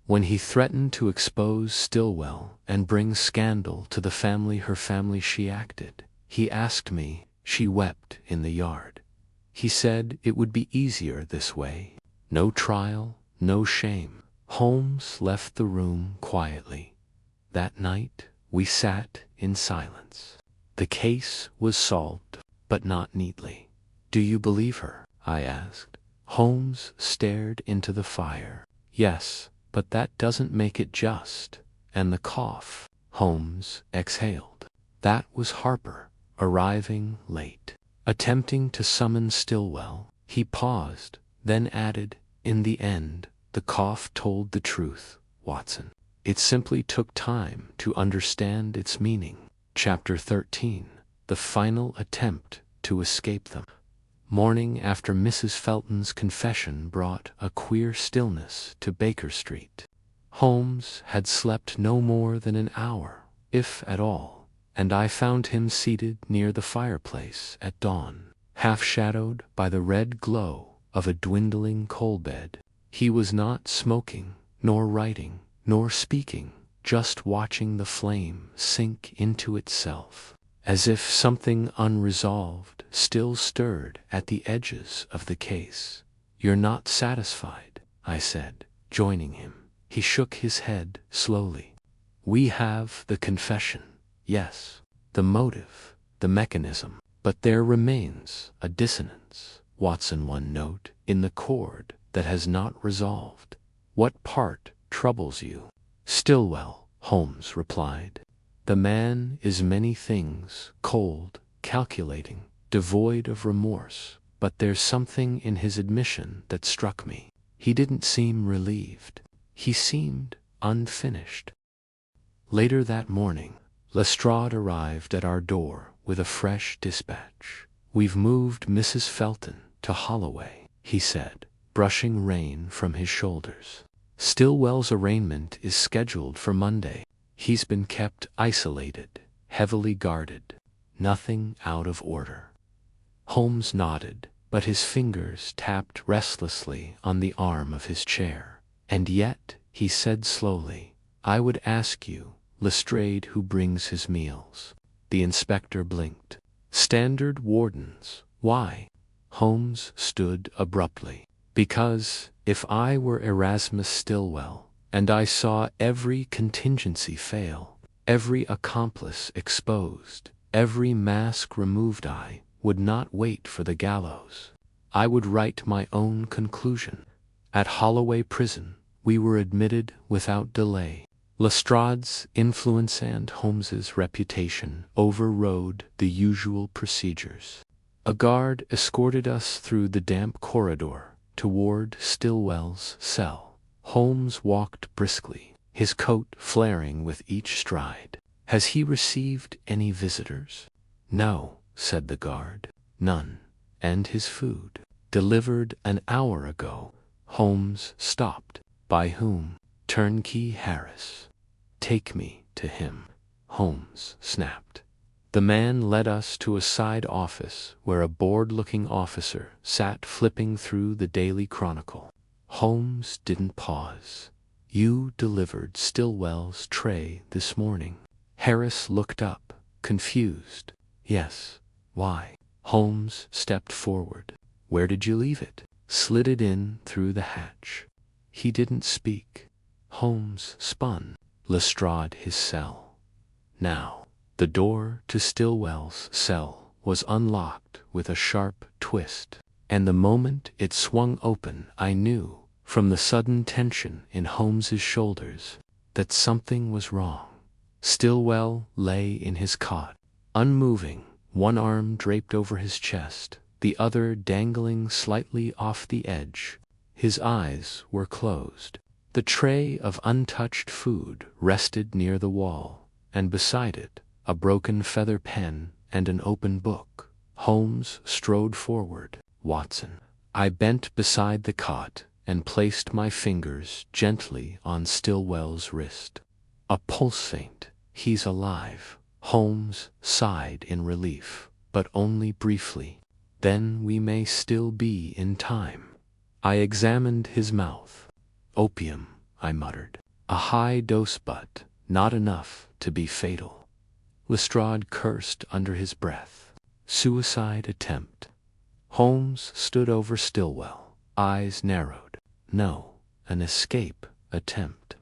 When he threatened to expose Stillwell and bring scandal to the family, her family, she acted. He asked me. She wept in the yard. He said it would be easier this way. No trial, no shame. Holmes left the room quietly. That night we sat in silence. The case was solved, but not neatly. "Do you believe her?" I asked. Holmes stared into the fire. "Yes, but that doesn't make it just." "And the cough," Holmes exhaled. "That was Harper, arriving late, attempting to summon Stillwell." He paused, then added, "In the end, the cough told the truth, Watson. It simply took time to understand its meaning." Chapter 13. The Final Attempt to Escape Them. Morning after Mrs. Felton's confession brought a queer stillness to Baker Street. Holmes had slept no more than an hour, if at all, and I found him seated near the fireplace at dawn, half-shadowed by the red glow of a dwindling coal bed. He was not smoking, nor writing, nor speaking, just watching the flame sink into itself, as if something unresolved still stirred at the edges of the case. "You're not satisfied," I said, joining him. He shook his head slowly. "We have the confession, yes, the motive, the mechanism, but there remains a dissonance, Watson, one note in the chord that has not resolved. What part troubles you?" "Stillwell," Holmes replied. "The man is many things, cold, calculating, devoid of remorse, but there's something in his admission that struck me. He didn't seem relieved. He seemed unfinished." Later that morning, Lestrade arrived at our door with a fresh dispatch. "We've moved Mrs. Felton to Holloway," he said, brushing rain from his shoulders. Stillwell's arraignment is scheduled for Monday. He's been kept isolated, heavily guarded. Nothing out of order. Holmes nodded, but his fingers tapped restlessly on the arm of his chair. And yet, he said slowly, I would ask you, Lestrade, who brings his meals. The inspector blinked. Standard wardens. Why? Holmes stood abruptly. Because, if I were Erasmus Stillwell, and I saw every contingency fail, every accomplice exposed, every mask removed, I would not wait for the gallows. I would write my own conclusion. At Holloway Prison, we were admitted without delay. Lestrade's influence and Holmes's reputation overrode the usual procedures. A guard escorted us through the damp corridor toward Stillwell's cell. Holmes walked briskly, his coat flaring with each stride. Has he received any visitors? No, said the guard. None. And his food? Delivered an hour ago. Holmes stopped. By whom? Turnkey Harris. Take me to him, Holmes snapped. The man led us to a side office where a bored-looking officer sat flipping through the Daily Chronicle. Holmes didn't pause. You delivered Stillwell's tray this morning. Harris looked up, confused. Yes. Why? Holmes stepped forward. Where did you leave it? Slid it in through the hatch. He didn't speak. Holmes spun. Lestrade, his cell. Now, the door to Stillwell's cell was unlocked with a sharp twist, and the moment it swung open I knew, from the sudden tension in Holmes's shoulders, that something was wrong. Stillwell lay in his cot, unmoving, one arm draped over his chest, the other dangling slightly off the edge. His eyes were closed. The tray of untouched food rested near the wall, and beside it, a broken feather pen and an open book. Holmes strode forward. Watson. I bent beside the cot and placed my fingers gently on Stillwell's wrist. A pulse faint. He's alive. Holmes sighed in relief, but only briefly. Then we may still be in time. I examined his mouth. Opium, I muttered. A high dose, but not enough to be fatal. Lestrade cursed under his breath. Suicide attempt. Holmes stood over Stillwell, eyes narrowed. No, an escape attempt.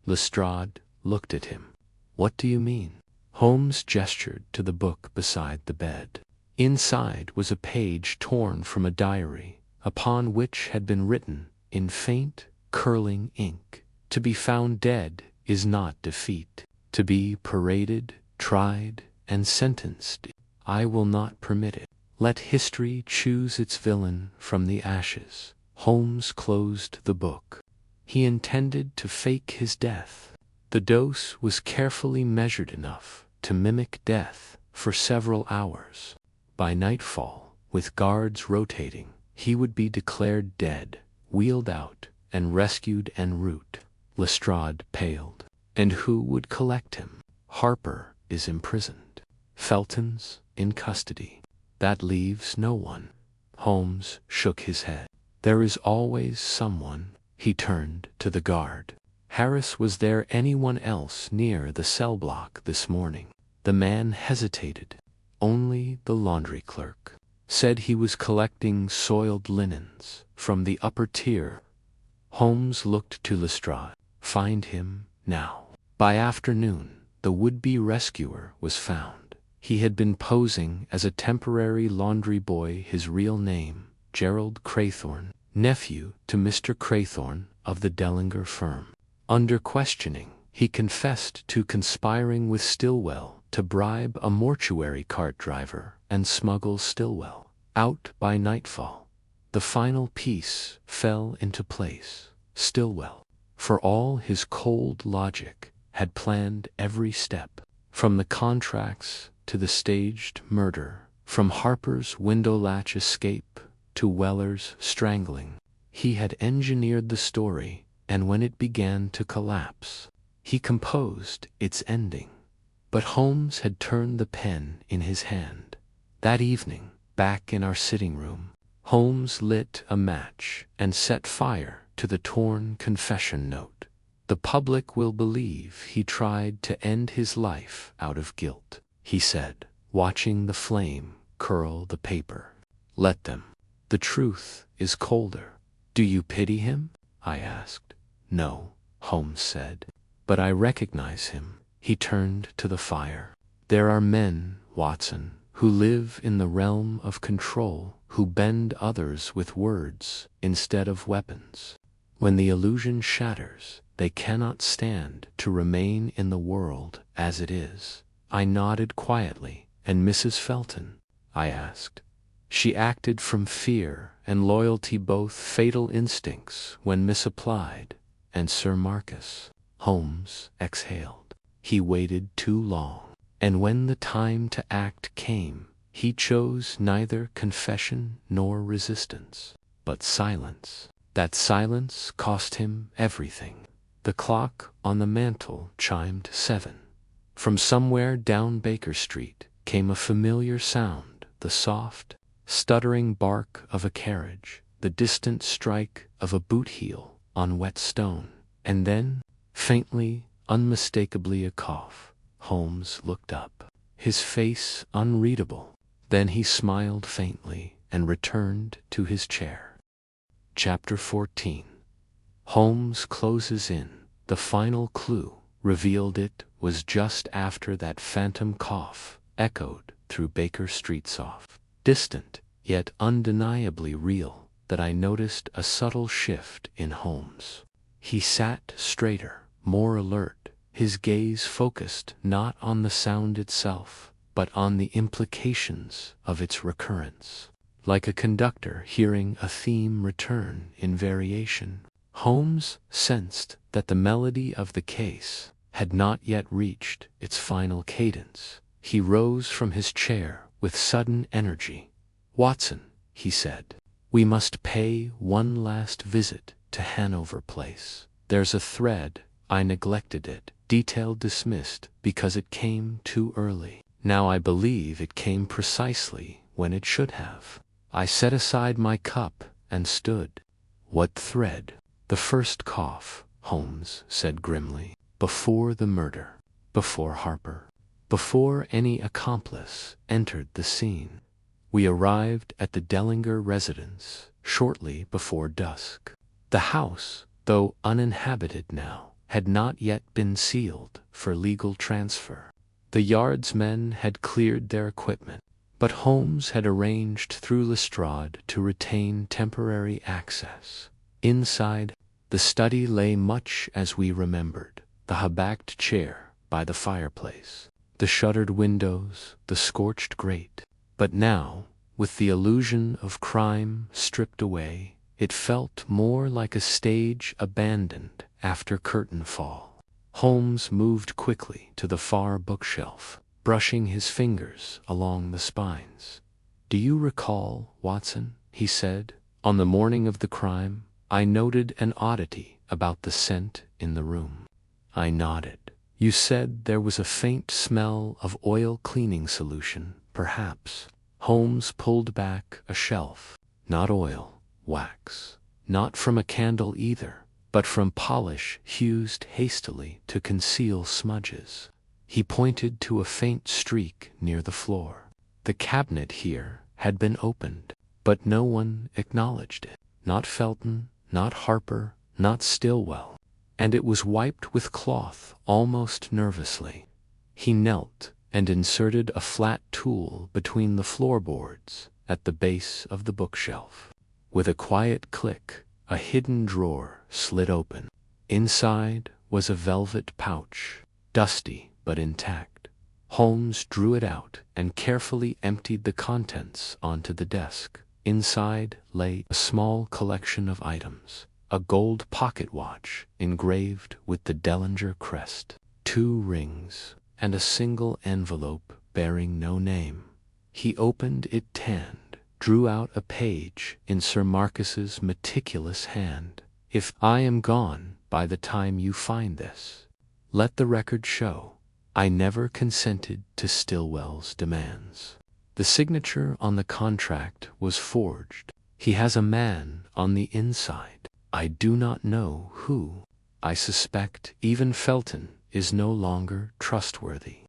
Lestrade looked at him. What do you mean? Holmes gestured to the book beside the bed. Inside was a page torn from a diary, upon which had been written, in faint, curling ink, to be found dead is not defeat. To be paraded, tried, and sentenced, I will not permit it. Let history choose its villain from the ashes. Holmes closed the book. He intended to fake his death. The dose was carefully measured enough to mimic death for several hours. By nightfall, with guards rotating, he would be declared dead, wheeled out, and rescued en route. Lestrade paled. And who would collect him? Harper is imprisoned. Felton's in custody. That leaves no one. Holmes shook his head. There is always someone. He turned to the guard. Harris, was there anyone else near the cell block this morning? The man hesitated. Only the laundry clerk. Said he was collecting soiled linens from the upper tier. Holmes looked to Lestrade. Find him now. By afternoon, the would-be rescuer was found. He had been posing as a temporary laundry boy, his real name, Gerald Craythorne, nephew to Mr. Craythorne of the Dellinger firm. Under questioning, he confessed to conspiring with Stillwell to bribe a mortuary cart driver and smuggle Stillwell out by nightfall. The final piece fell into place. Stillwell, for all his cold logic, had planned every step, from the contracts to the staged murder, from Harper's window latch escape to Weller's strangling. He had engineered the story and when it began to collapse, he composed its ending. But Holmes had turned the pen in his hand. That evening, back in our sitting room, Holmes lit a match and set fire to the torn confession note. "The public will believe he tried to end his life out of guilt," he said, watching the flame curl the paper. "Let them. The truth is colder." "Do you pity him?" I asked. "No," Holmes said, "but I recognize him." He turned to the fire. "There are men, Watson, who live in the realm of control, who bend others with words instead of weapons. When the illusion shatters, they cannot stand to remain in the world as it is." I nodded quietly. "And Mrs. Felton?" I asked. "She acted from fear and loyalty, both fatal instincts when misapplied. And Sir Marcus?" Holmes exhaled. "He waited too long. And when the time to act came, he chose neither confession nor resistance, but silence. That silence cost him everything." The clock on the mantel chimed 7. From somewhere down Baker Street came a familiar sound, the soft, stuttering bark of a carriage, the distant strike of a boot heel on wet stone, and then, faintly, unmistakably, a cough. Holmes looked up, his face unreadable. Then he smiled faintly and returned to his chair. Chapter 14. Holmes closes in. The final clue revealed it was just after that phantom cough echoed through Baker Street, soft, distant, yet undeniably real, that I noticed a subtle shift in Holmes. He sat straighter, more alert, his gaze focused not on the sound itself, but on the implications of its recurrence. Like a conductor hearing a theme return in variation, Holmes sensed that the melody of the case had not yet reached its final cadence. He rose from his chair with sudden energy. "Watson," he said, "we must pay one last visit to Hanover Place. There's a thread. I neglected it. Detail dismissed because it came too early. Now I believe it came precisely when it should have." I set aside my cup and stood. "What thread?" "The first cough," Holmes said grimly. "Before the murder. Before Harper. Before any accomplice entered the scene. We arrived at the Dellinger residence shortly before dusk. The house, though uninhabited now, had not yet been sealed for legal transfer. The yardsmen had cleared their equipment, but Holmes had arranged through Lestrade to retain temporary access. Inside, the study lay much as we remembered, the high-backed chair by the fireplace, the shuttered windows, the scorched grate. But now, with the illusion of crime stripped away, it felt more like a stage abandoned after curtain fall. Holmes moved quickly to the far bookshelf, brushing his fingers along the spines. "Do you recall, Watson," he said, "on the morning of the crime, I noted an oddity about the scent in the room?" I nodded. "You said there was a faint smell of oil cleaning solution, perhaps." Holmes pulled back a shelf. "Not oil, wax. Not from a candle either, but from polish used hastily to conceal smudges." He pointed to a faint streak near the floor. "The cabinet here had been opened, but no one acknowledged it. Not Felton, not Harper, not Stillwell. And it was wiped with cloth almost nervously." He knelt and inserted a flat tool between the floorboards at the base of the bookshelf. With a quiet click, a hidden drawer slid open. Inside was a velvet pouch, dusty but intact. Holmes drew it out and carefully emptied the contents onto the desk. Inside lay a small collection of items: a gold pocket watch engraved with the Dellinger crest, 2 rings, and a single envelope bearing no name. He opened it tanned, drew out a page in Sir Marcus's meticulous hand. "If I am gone, by the time you find this. Let the record show I never consented to Stillwell's demands. The signature on the contract was forged. He has a man on the inside. I do not know who. I suspect even Felton is no longer trustworthy.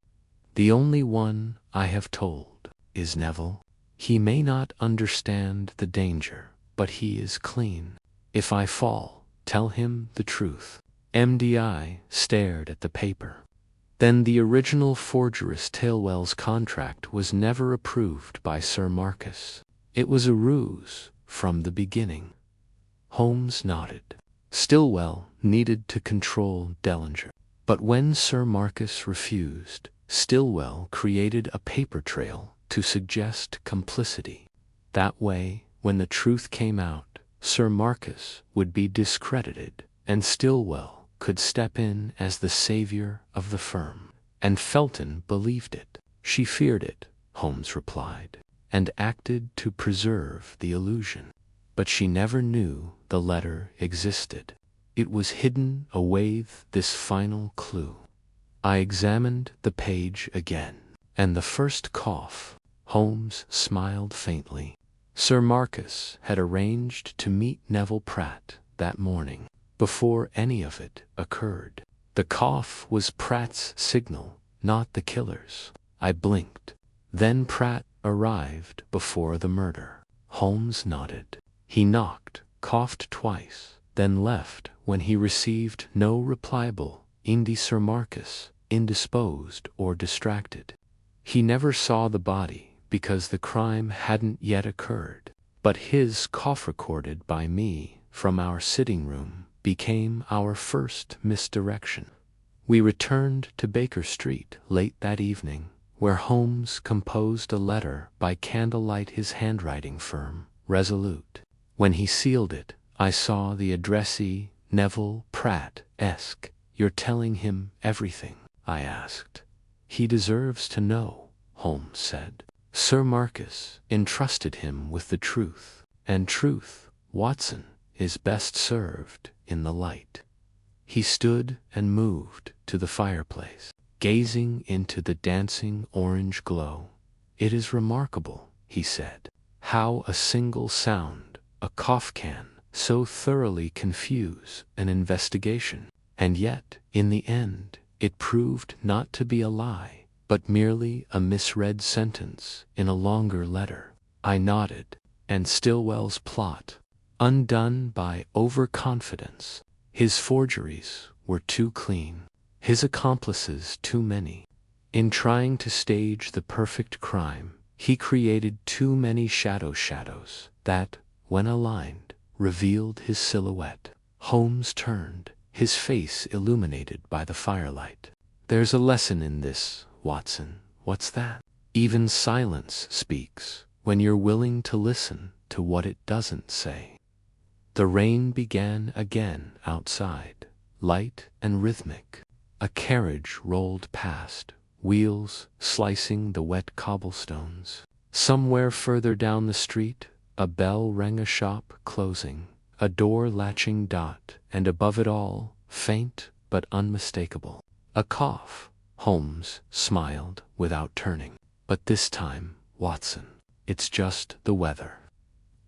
The only one I have told is Neville. He may not understand the danger, but he is clean. If I fall, tell him the truth. MDI stared at the paper. Then the original forgeress Stillwell's contract was never approved by Sir Marcus. It was a ruse from the beginning. Holmes nodded. Stillwell needed to control Dellinger. But when Sir Marcus refused, Stillwell created a paper trail to suggest complicity. That way, when the truth came out, Sir Marcus would be discredited, and Stillwell could step in as the savior of the firm. And Felton believed it. She feared it, Holmes replied, and acted to preserve the illusion. But she never knew the letter existed. It was hidden away this final clue. I examined the page again, and the first cough. Holmes smiled faintly. Sir Marcus had arranged to meet Neville Pratt that morning, before any of it occurred. The cough was Pratt's signal, not the killer's. I blinked. Then Pratt arrived before the murder. Holmes nodded. He knocked, coughed twice, then left when he received no replyable. Sir Marcus, indisposed or distracted. He never saw the body because the crime hadn't yet occurred. But his cough recorded by me from our sitting room became our first misdirection. We returned to Baker Street late that evening, where Holmes composed a letter by candlelight, his handwriting firm, resolute. When he sealed it, I saw the addressee, Neville Pratt, Esq. You're telling him everything? I asked. He deserves to know, Holmes said. Sir Marcus entrusted him with the truth, and truth, Watson, is best served in the light. He stood and moved to the fireplace, gazing into the dancing orange glow. It is remarkable, he said, how a single sound, a cough, can so thoroughly confuse an investigation. And yet, in the end, it proved not to be a lie, but merely a misread sentence in a longer letter. I nodded. And Stillwell's plot, undone by overconfidence. His forgeries were too clean, his accomplices too many. In trying to stage the perfect crime, he created too many shadows that, when aligned, revealed his silhouette. Holmes turned, his face illuminated by the firelight. There's a lesson in this, Watson. What's that? Even silence speaks when you're willing to listen to what it doesn't say. The rain began again outside, light and rhythmic. A carriage rolled past, wheels slicing the wet cobblestones. Somewhere further down the street, a bell rang, a shop closing, a door latching, and above it all, faint but unmistakable, a cough. Holmes smiled without turning. But this time, Watson, it's just the weather.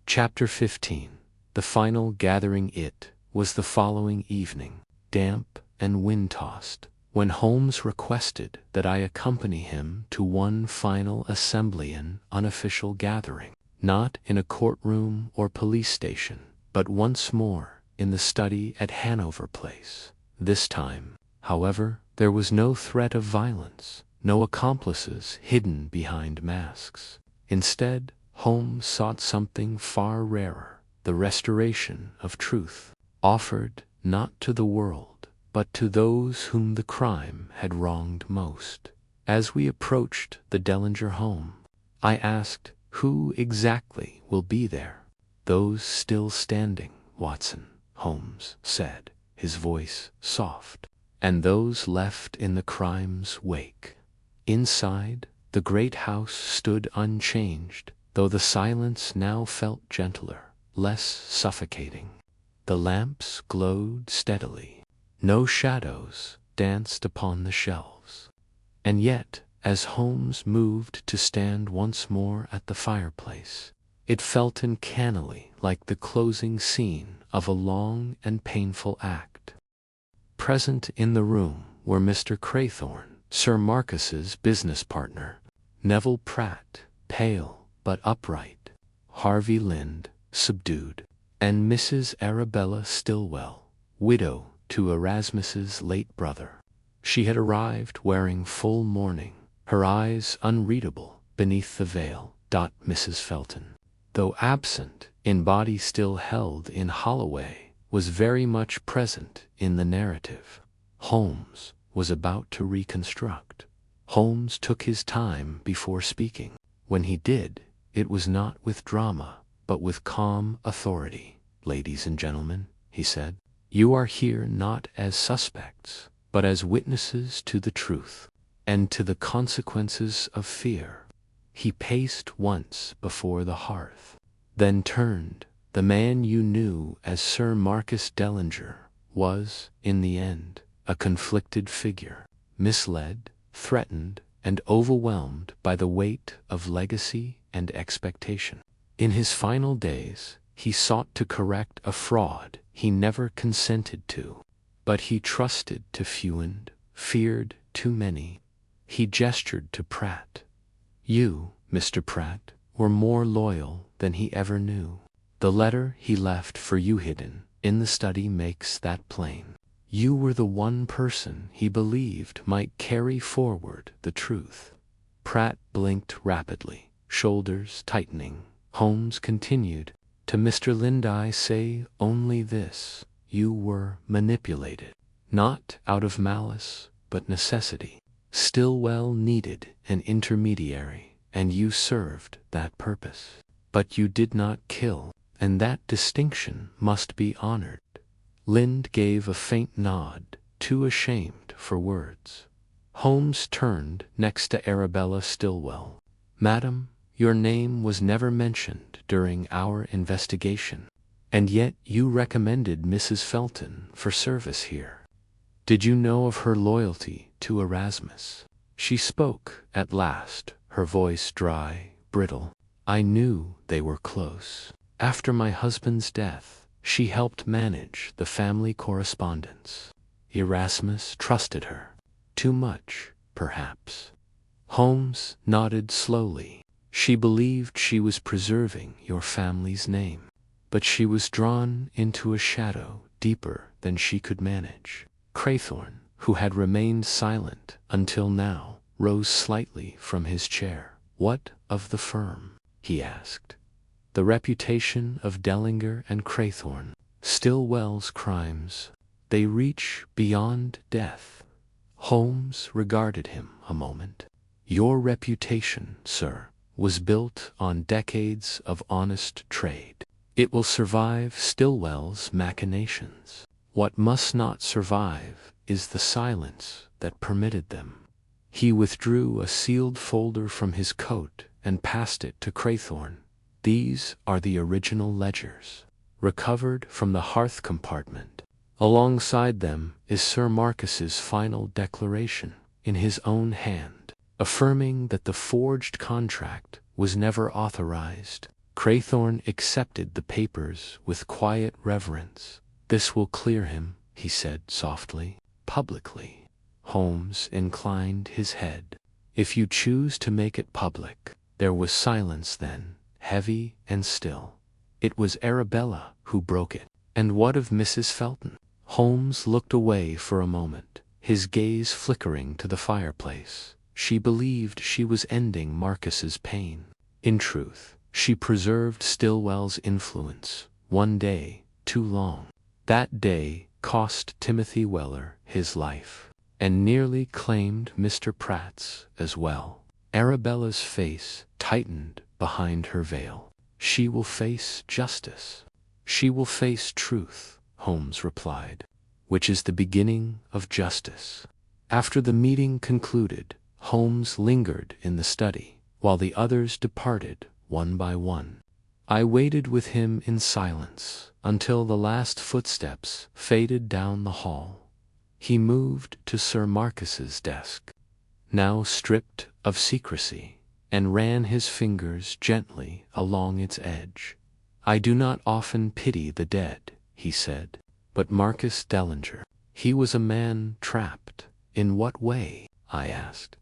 Chapter 15. The final gathering. It was the following evening, damp and wind-tossed, when Holmes requested that I accompany him to one final assembly, an unofficial gathering, not in a courtroom or police station, but once more in the study at Hanover Place. This time, however, there was no threat of violence, no accomplices hidden behind masks. Instead, Holmes sought something far rarer, the restoration of truth, offered not to the world, but to those whom the crime had wronged most. As we approached the Dellinger home, I asked, "Who exactly will be there?" "Those still standing, Watson," Holmes said, his voice soft, "and those left in the crime's wake." Inside, the great house stood unchanged, though the silence now felt gentler, less suffocating. The lamps glowed steadily, No shadows danced upon the shelves. And yet, as Holmes moved to stand once more at the fireplace, it felt uncannily like the closing scene of a long and painful act. Present in the room were Mr. Craythorne, Sir Marcus's business partner, Neville Pratt, pale but upright, Harvey Lind, subdued, and Mrs. Arabella Stilwell, widow to Erasmus's late brother. She had arrived wearing full mourning, her eyes unreadable beneath the veil. Mrs. Felton, though absent in body still held in Holloway, was very much present in the narrative. Holmes was about to reconstruct. Holmes took his time before speaking. When he did, it was not with drama, but with calm authority. "Ladies and gentlemen," he said, "you are here not as suspects, but as witnesses to the truth, and to the consequences of fear." He paced once before the hearth, then turned. "The man you knew as Sir Marcus Dellinger was, in the end, a conflicted figure, misled, threatened, and overwhelmed by the weight of legacy and expectation. In his final days, he sought to correct a fraud he never consented to, but he trusted too few and feared too many." He gestured to Pratt. "You, Mr. Pratt, were more loyal than he ever knew. The letter he left for you hidden in the study makes that plain. You were the one person he believed might carry forward the truth." Pratt blinked rapidly, shoulders tightening. Holmes continued, "To Mr. Lind I say only this: you were manipulated, not out of malice, but necessity. Stillwell needed an intermediary, and you served that purpose. But you did not kill, and that distinction must be honored." Lind gave a faint nod, too ashamed for words. Holmes turned next to Arabella Stilwell. "Madam, your name was never mentioned during our investigation, and yet you recommended Mrs. Felton for service here. Did you know of her loyalty to Erasmus?" She spoke at last, her voice dry, brittle. "I knew they were close. After my husband's death, she helped manage the family correspondence. Erasmus trusted her. Too much, perhaps." Holmes nodded slowly. "She believed she was preserving your family's name, but she was drawn into a shadow deeper than she could manage." Craythorne, who had remained silent until now, rose slightly from his chair. "What of the firm?" he asked. "The reputation of Dellinger and Craythorne, Stillwell's crimes, they reach beyond death." Holmes regarded him a moment. "Your reputation, sir, was built on decades of honest trade. It will survive Stillwell's machinations. What must not survive is the silence that permitted them." He withdrew a sealed folder from his coat and passed it to Craythorne. "These are the original ledgers, recovered from the hearth compartment. Alongside them is Sir Marcus's final declaration, in his own hand, affirming that the forged contract was never authorized." Craythorne accepted the papers with quiet reverence. "This will clear him," he said softly, "publicly." Holmes inclined his head. "If you choose to make it public." There was silence then, heavy and still. It was Arabella who broke it. "And what of Mrs. Felton?" Holmes looked away for a moment, his gaze flickering to the fireplace. "She believed she was ending Marcus's pain. In truth, she preserved Stillwell's influence, one day too long. That day cost Timothy Weller his life, and nearly claimed Mr. Pratt's as well." Arabella's face tightened behind her veil. "She will face justice. She will face truth," Holmes replied, "which is the beginning of justice." After the meeting concluded, Holmes lingered in the study, while the others departed one by one. I waited with him in silence until the last footsteps faded down the hall. He moved to Sir Marcus's desk, now stripped of secrecy, and ran his fingers gently along its edge. "I do not often pity the dead," he said, "but Marcus Dellinger, he was a man trapped." "In what way?" I asked.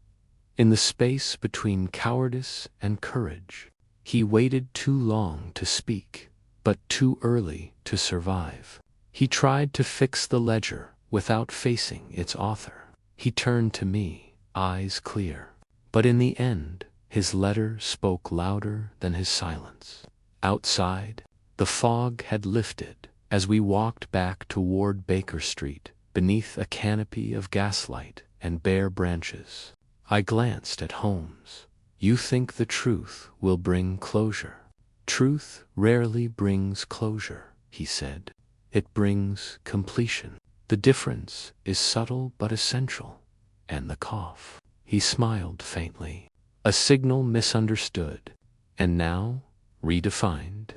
"In the space between cowardice and courage. He waited too long to speak, but too early to survive. He tried to fix the ledger without facing its author. He turned to me, eyes clear. But in the end, his letter spoke louder than his silence." Outside, the fog had lifted as we walked back toward Baker Street beneath a canopy of gaslight and bare branches. I glanced at Holmes. "You think the truth will bring closure?" "Truth rarely brings closure," he said. "It brings completion. The difference is subtle but essential." And the cough. He smiled faintly. "A signal misunderstood, and now redefined."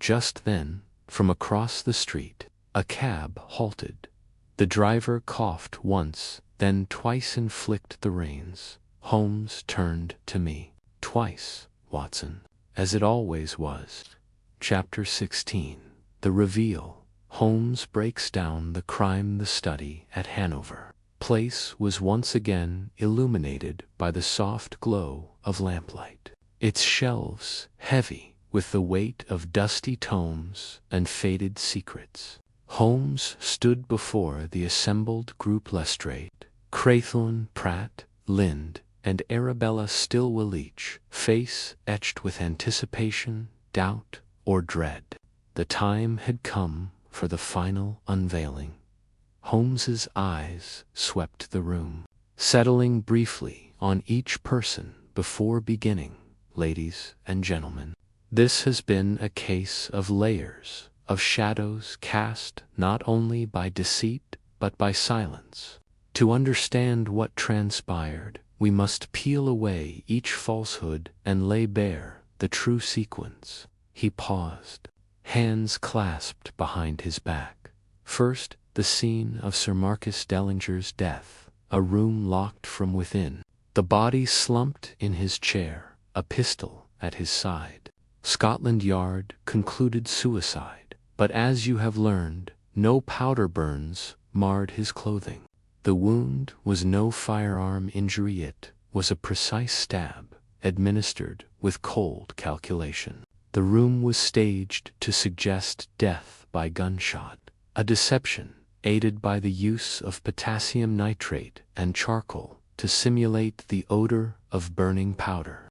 Just then, from across the street, a cab halted. The driver coughed once, then twice and flicked the reins. Holmes turned to me. "Twice, Watson, as it always was." Chapter 16. The Reveal. Holmes breaks down the crime. The study at Hanover Place was once again illuminated by the soft glow of lamplight. Its shelves heavy with the weight of dusty tomes and faded secrets. Holmes stood before the assembled group. Lestrade, Craythorne, Pratt, Lind, and Arabella Stilwell, each face etched with anticipation, doubt, or dread. The time had come for the final unveiling. Holmes's eyes swept the room, settling briefly on each person before beginning. "Ladies and gentlemen, this has been a case of layers, of shadows cast not only by deceit but by silence. To understand what transpired, we must peel away each falsehood and lay bare the true sequence." He paused, hands clasped behind his back. First, the scene of Sir Marcus Dellinger's death, a room locked from within. The body slumped in his chair, a pistol at his side. Scotland Yard concluded suicide, but as you have learned, no powder burns marred his clothing. The wound was no firearm injury, it was a precise stab, administered with cold calculation. The room was staged to suggest death by gunshot, a deception aided by the use of potassium nitrate and charcoal to simulate the odor of burning powder.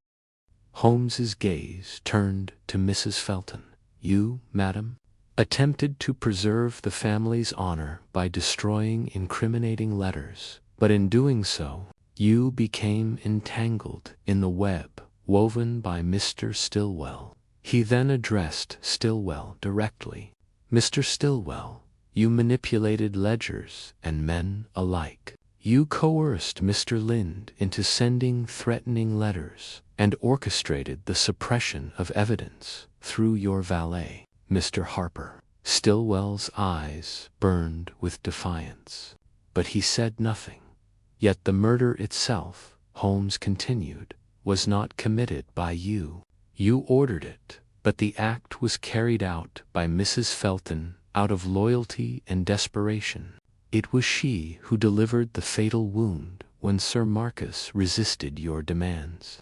Holmes's gaze turned to Mrs. Felton. "You, madam, attempted to preserve the family's honor by destroying incriminating letters, but in doing so, you became entangled in the web woven by Mr. Stilwell." He then addressed Stilwell directly. "Mr. Stilwell, you manipulated ledgers and men alike. You coerced Mr. Lind into sending threatening letters and orchestrated the suppression of evidence through your valet, Mr. Harper." Stilwell's eyes burned with defiance, but he said nothing. "Yet the murder itself," Holmes continued, "was not committed by you. You ordered it, but the act was carried out by Mrs. Felton out of loyalty and desperation. It was she who delivered the fatal wound when Sir Marcus resisted your demands."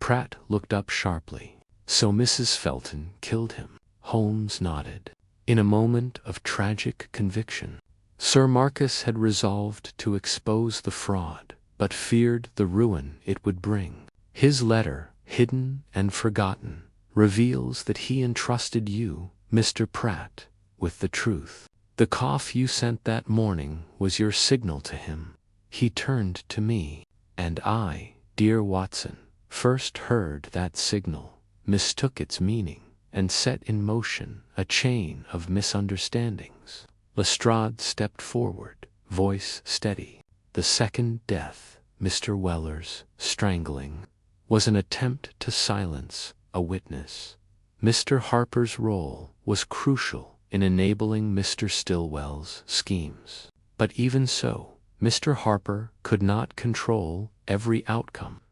Pratt looked up sharply. "So Mrs. Felton killed him?" Holmes nodded, in a moment of tragic conviction. Sir Marcus had resolved to expose the fraud, but feared the ruin it would bring. His letter, hidden and forgotten, reveals that he entrusted you, Mr. Pratt, with the truth. The cough you sent that morning was your signal to him." He turned to me. "And I, dear Watson, first heard that signal, mistook its meaning, and set in motion a chain of misunderstandings." Lestrade stepped forward, voice steady. "The second death, Mr. Weller's strangling, was an attempt to silence a witness. Mr. Harper's role was crucial in enabling Mr. Stilwell's schemes. But even so, Mr. Harper could not control every outcome.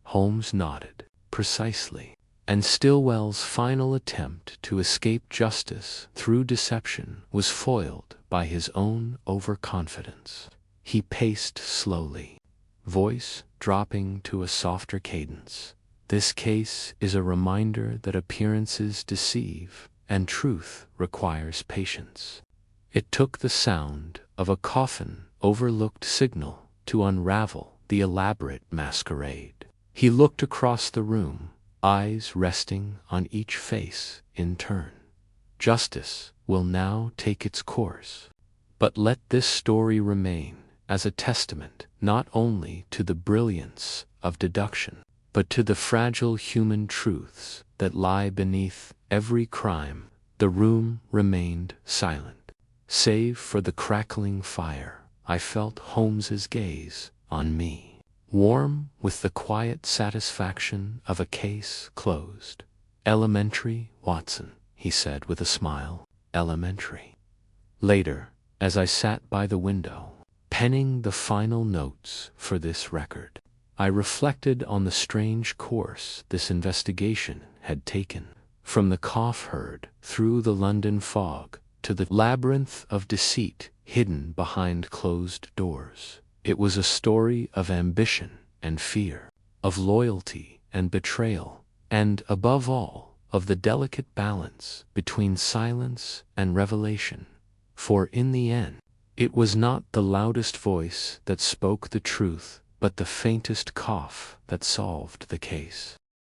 Holmes nodded. Precisely. And Stillwell's final attempt to escape justice through deception was foiled by his own overconfidence. He paced slowly, voice dropping to a softer cadence. This case is a reminder that appearances deceive, and truth requires patience. It took the sound of a coffin overlooked signal to unravel the elaborate masquerade. He looked across the room, eyes resting on each face in turn. Justice will now take its course. But let this story remain as a testament not only to the brilliance of deduction, but to the fragile human truths that lie beneath every crime. The room remained silent. Save for the crackling fire, I felt Holmes's gaze on me, warm with the quiet satisfaction of a case closed. "Elementary, Watson," he said with a smile. "Elementary." Later, as I sat by the window, penning the final notes for this record, I reflected on the strange course this investigation had taken. From the cough heard through the London fog to the labyrinth of deceit hidden behind closed doors, it was a story of ambition and fear, of loyalty and betrayal, and, above all, of the delicate balance between silence and revelation. For in the end, it was not the loudest voice that spoke the truth, but the faintest cough that solved the case.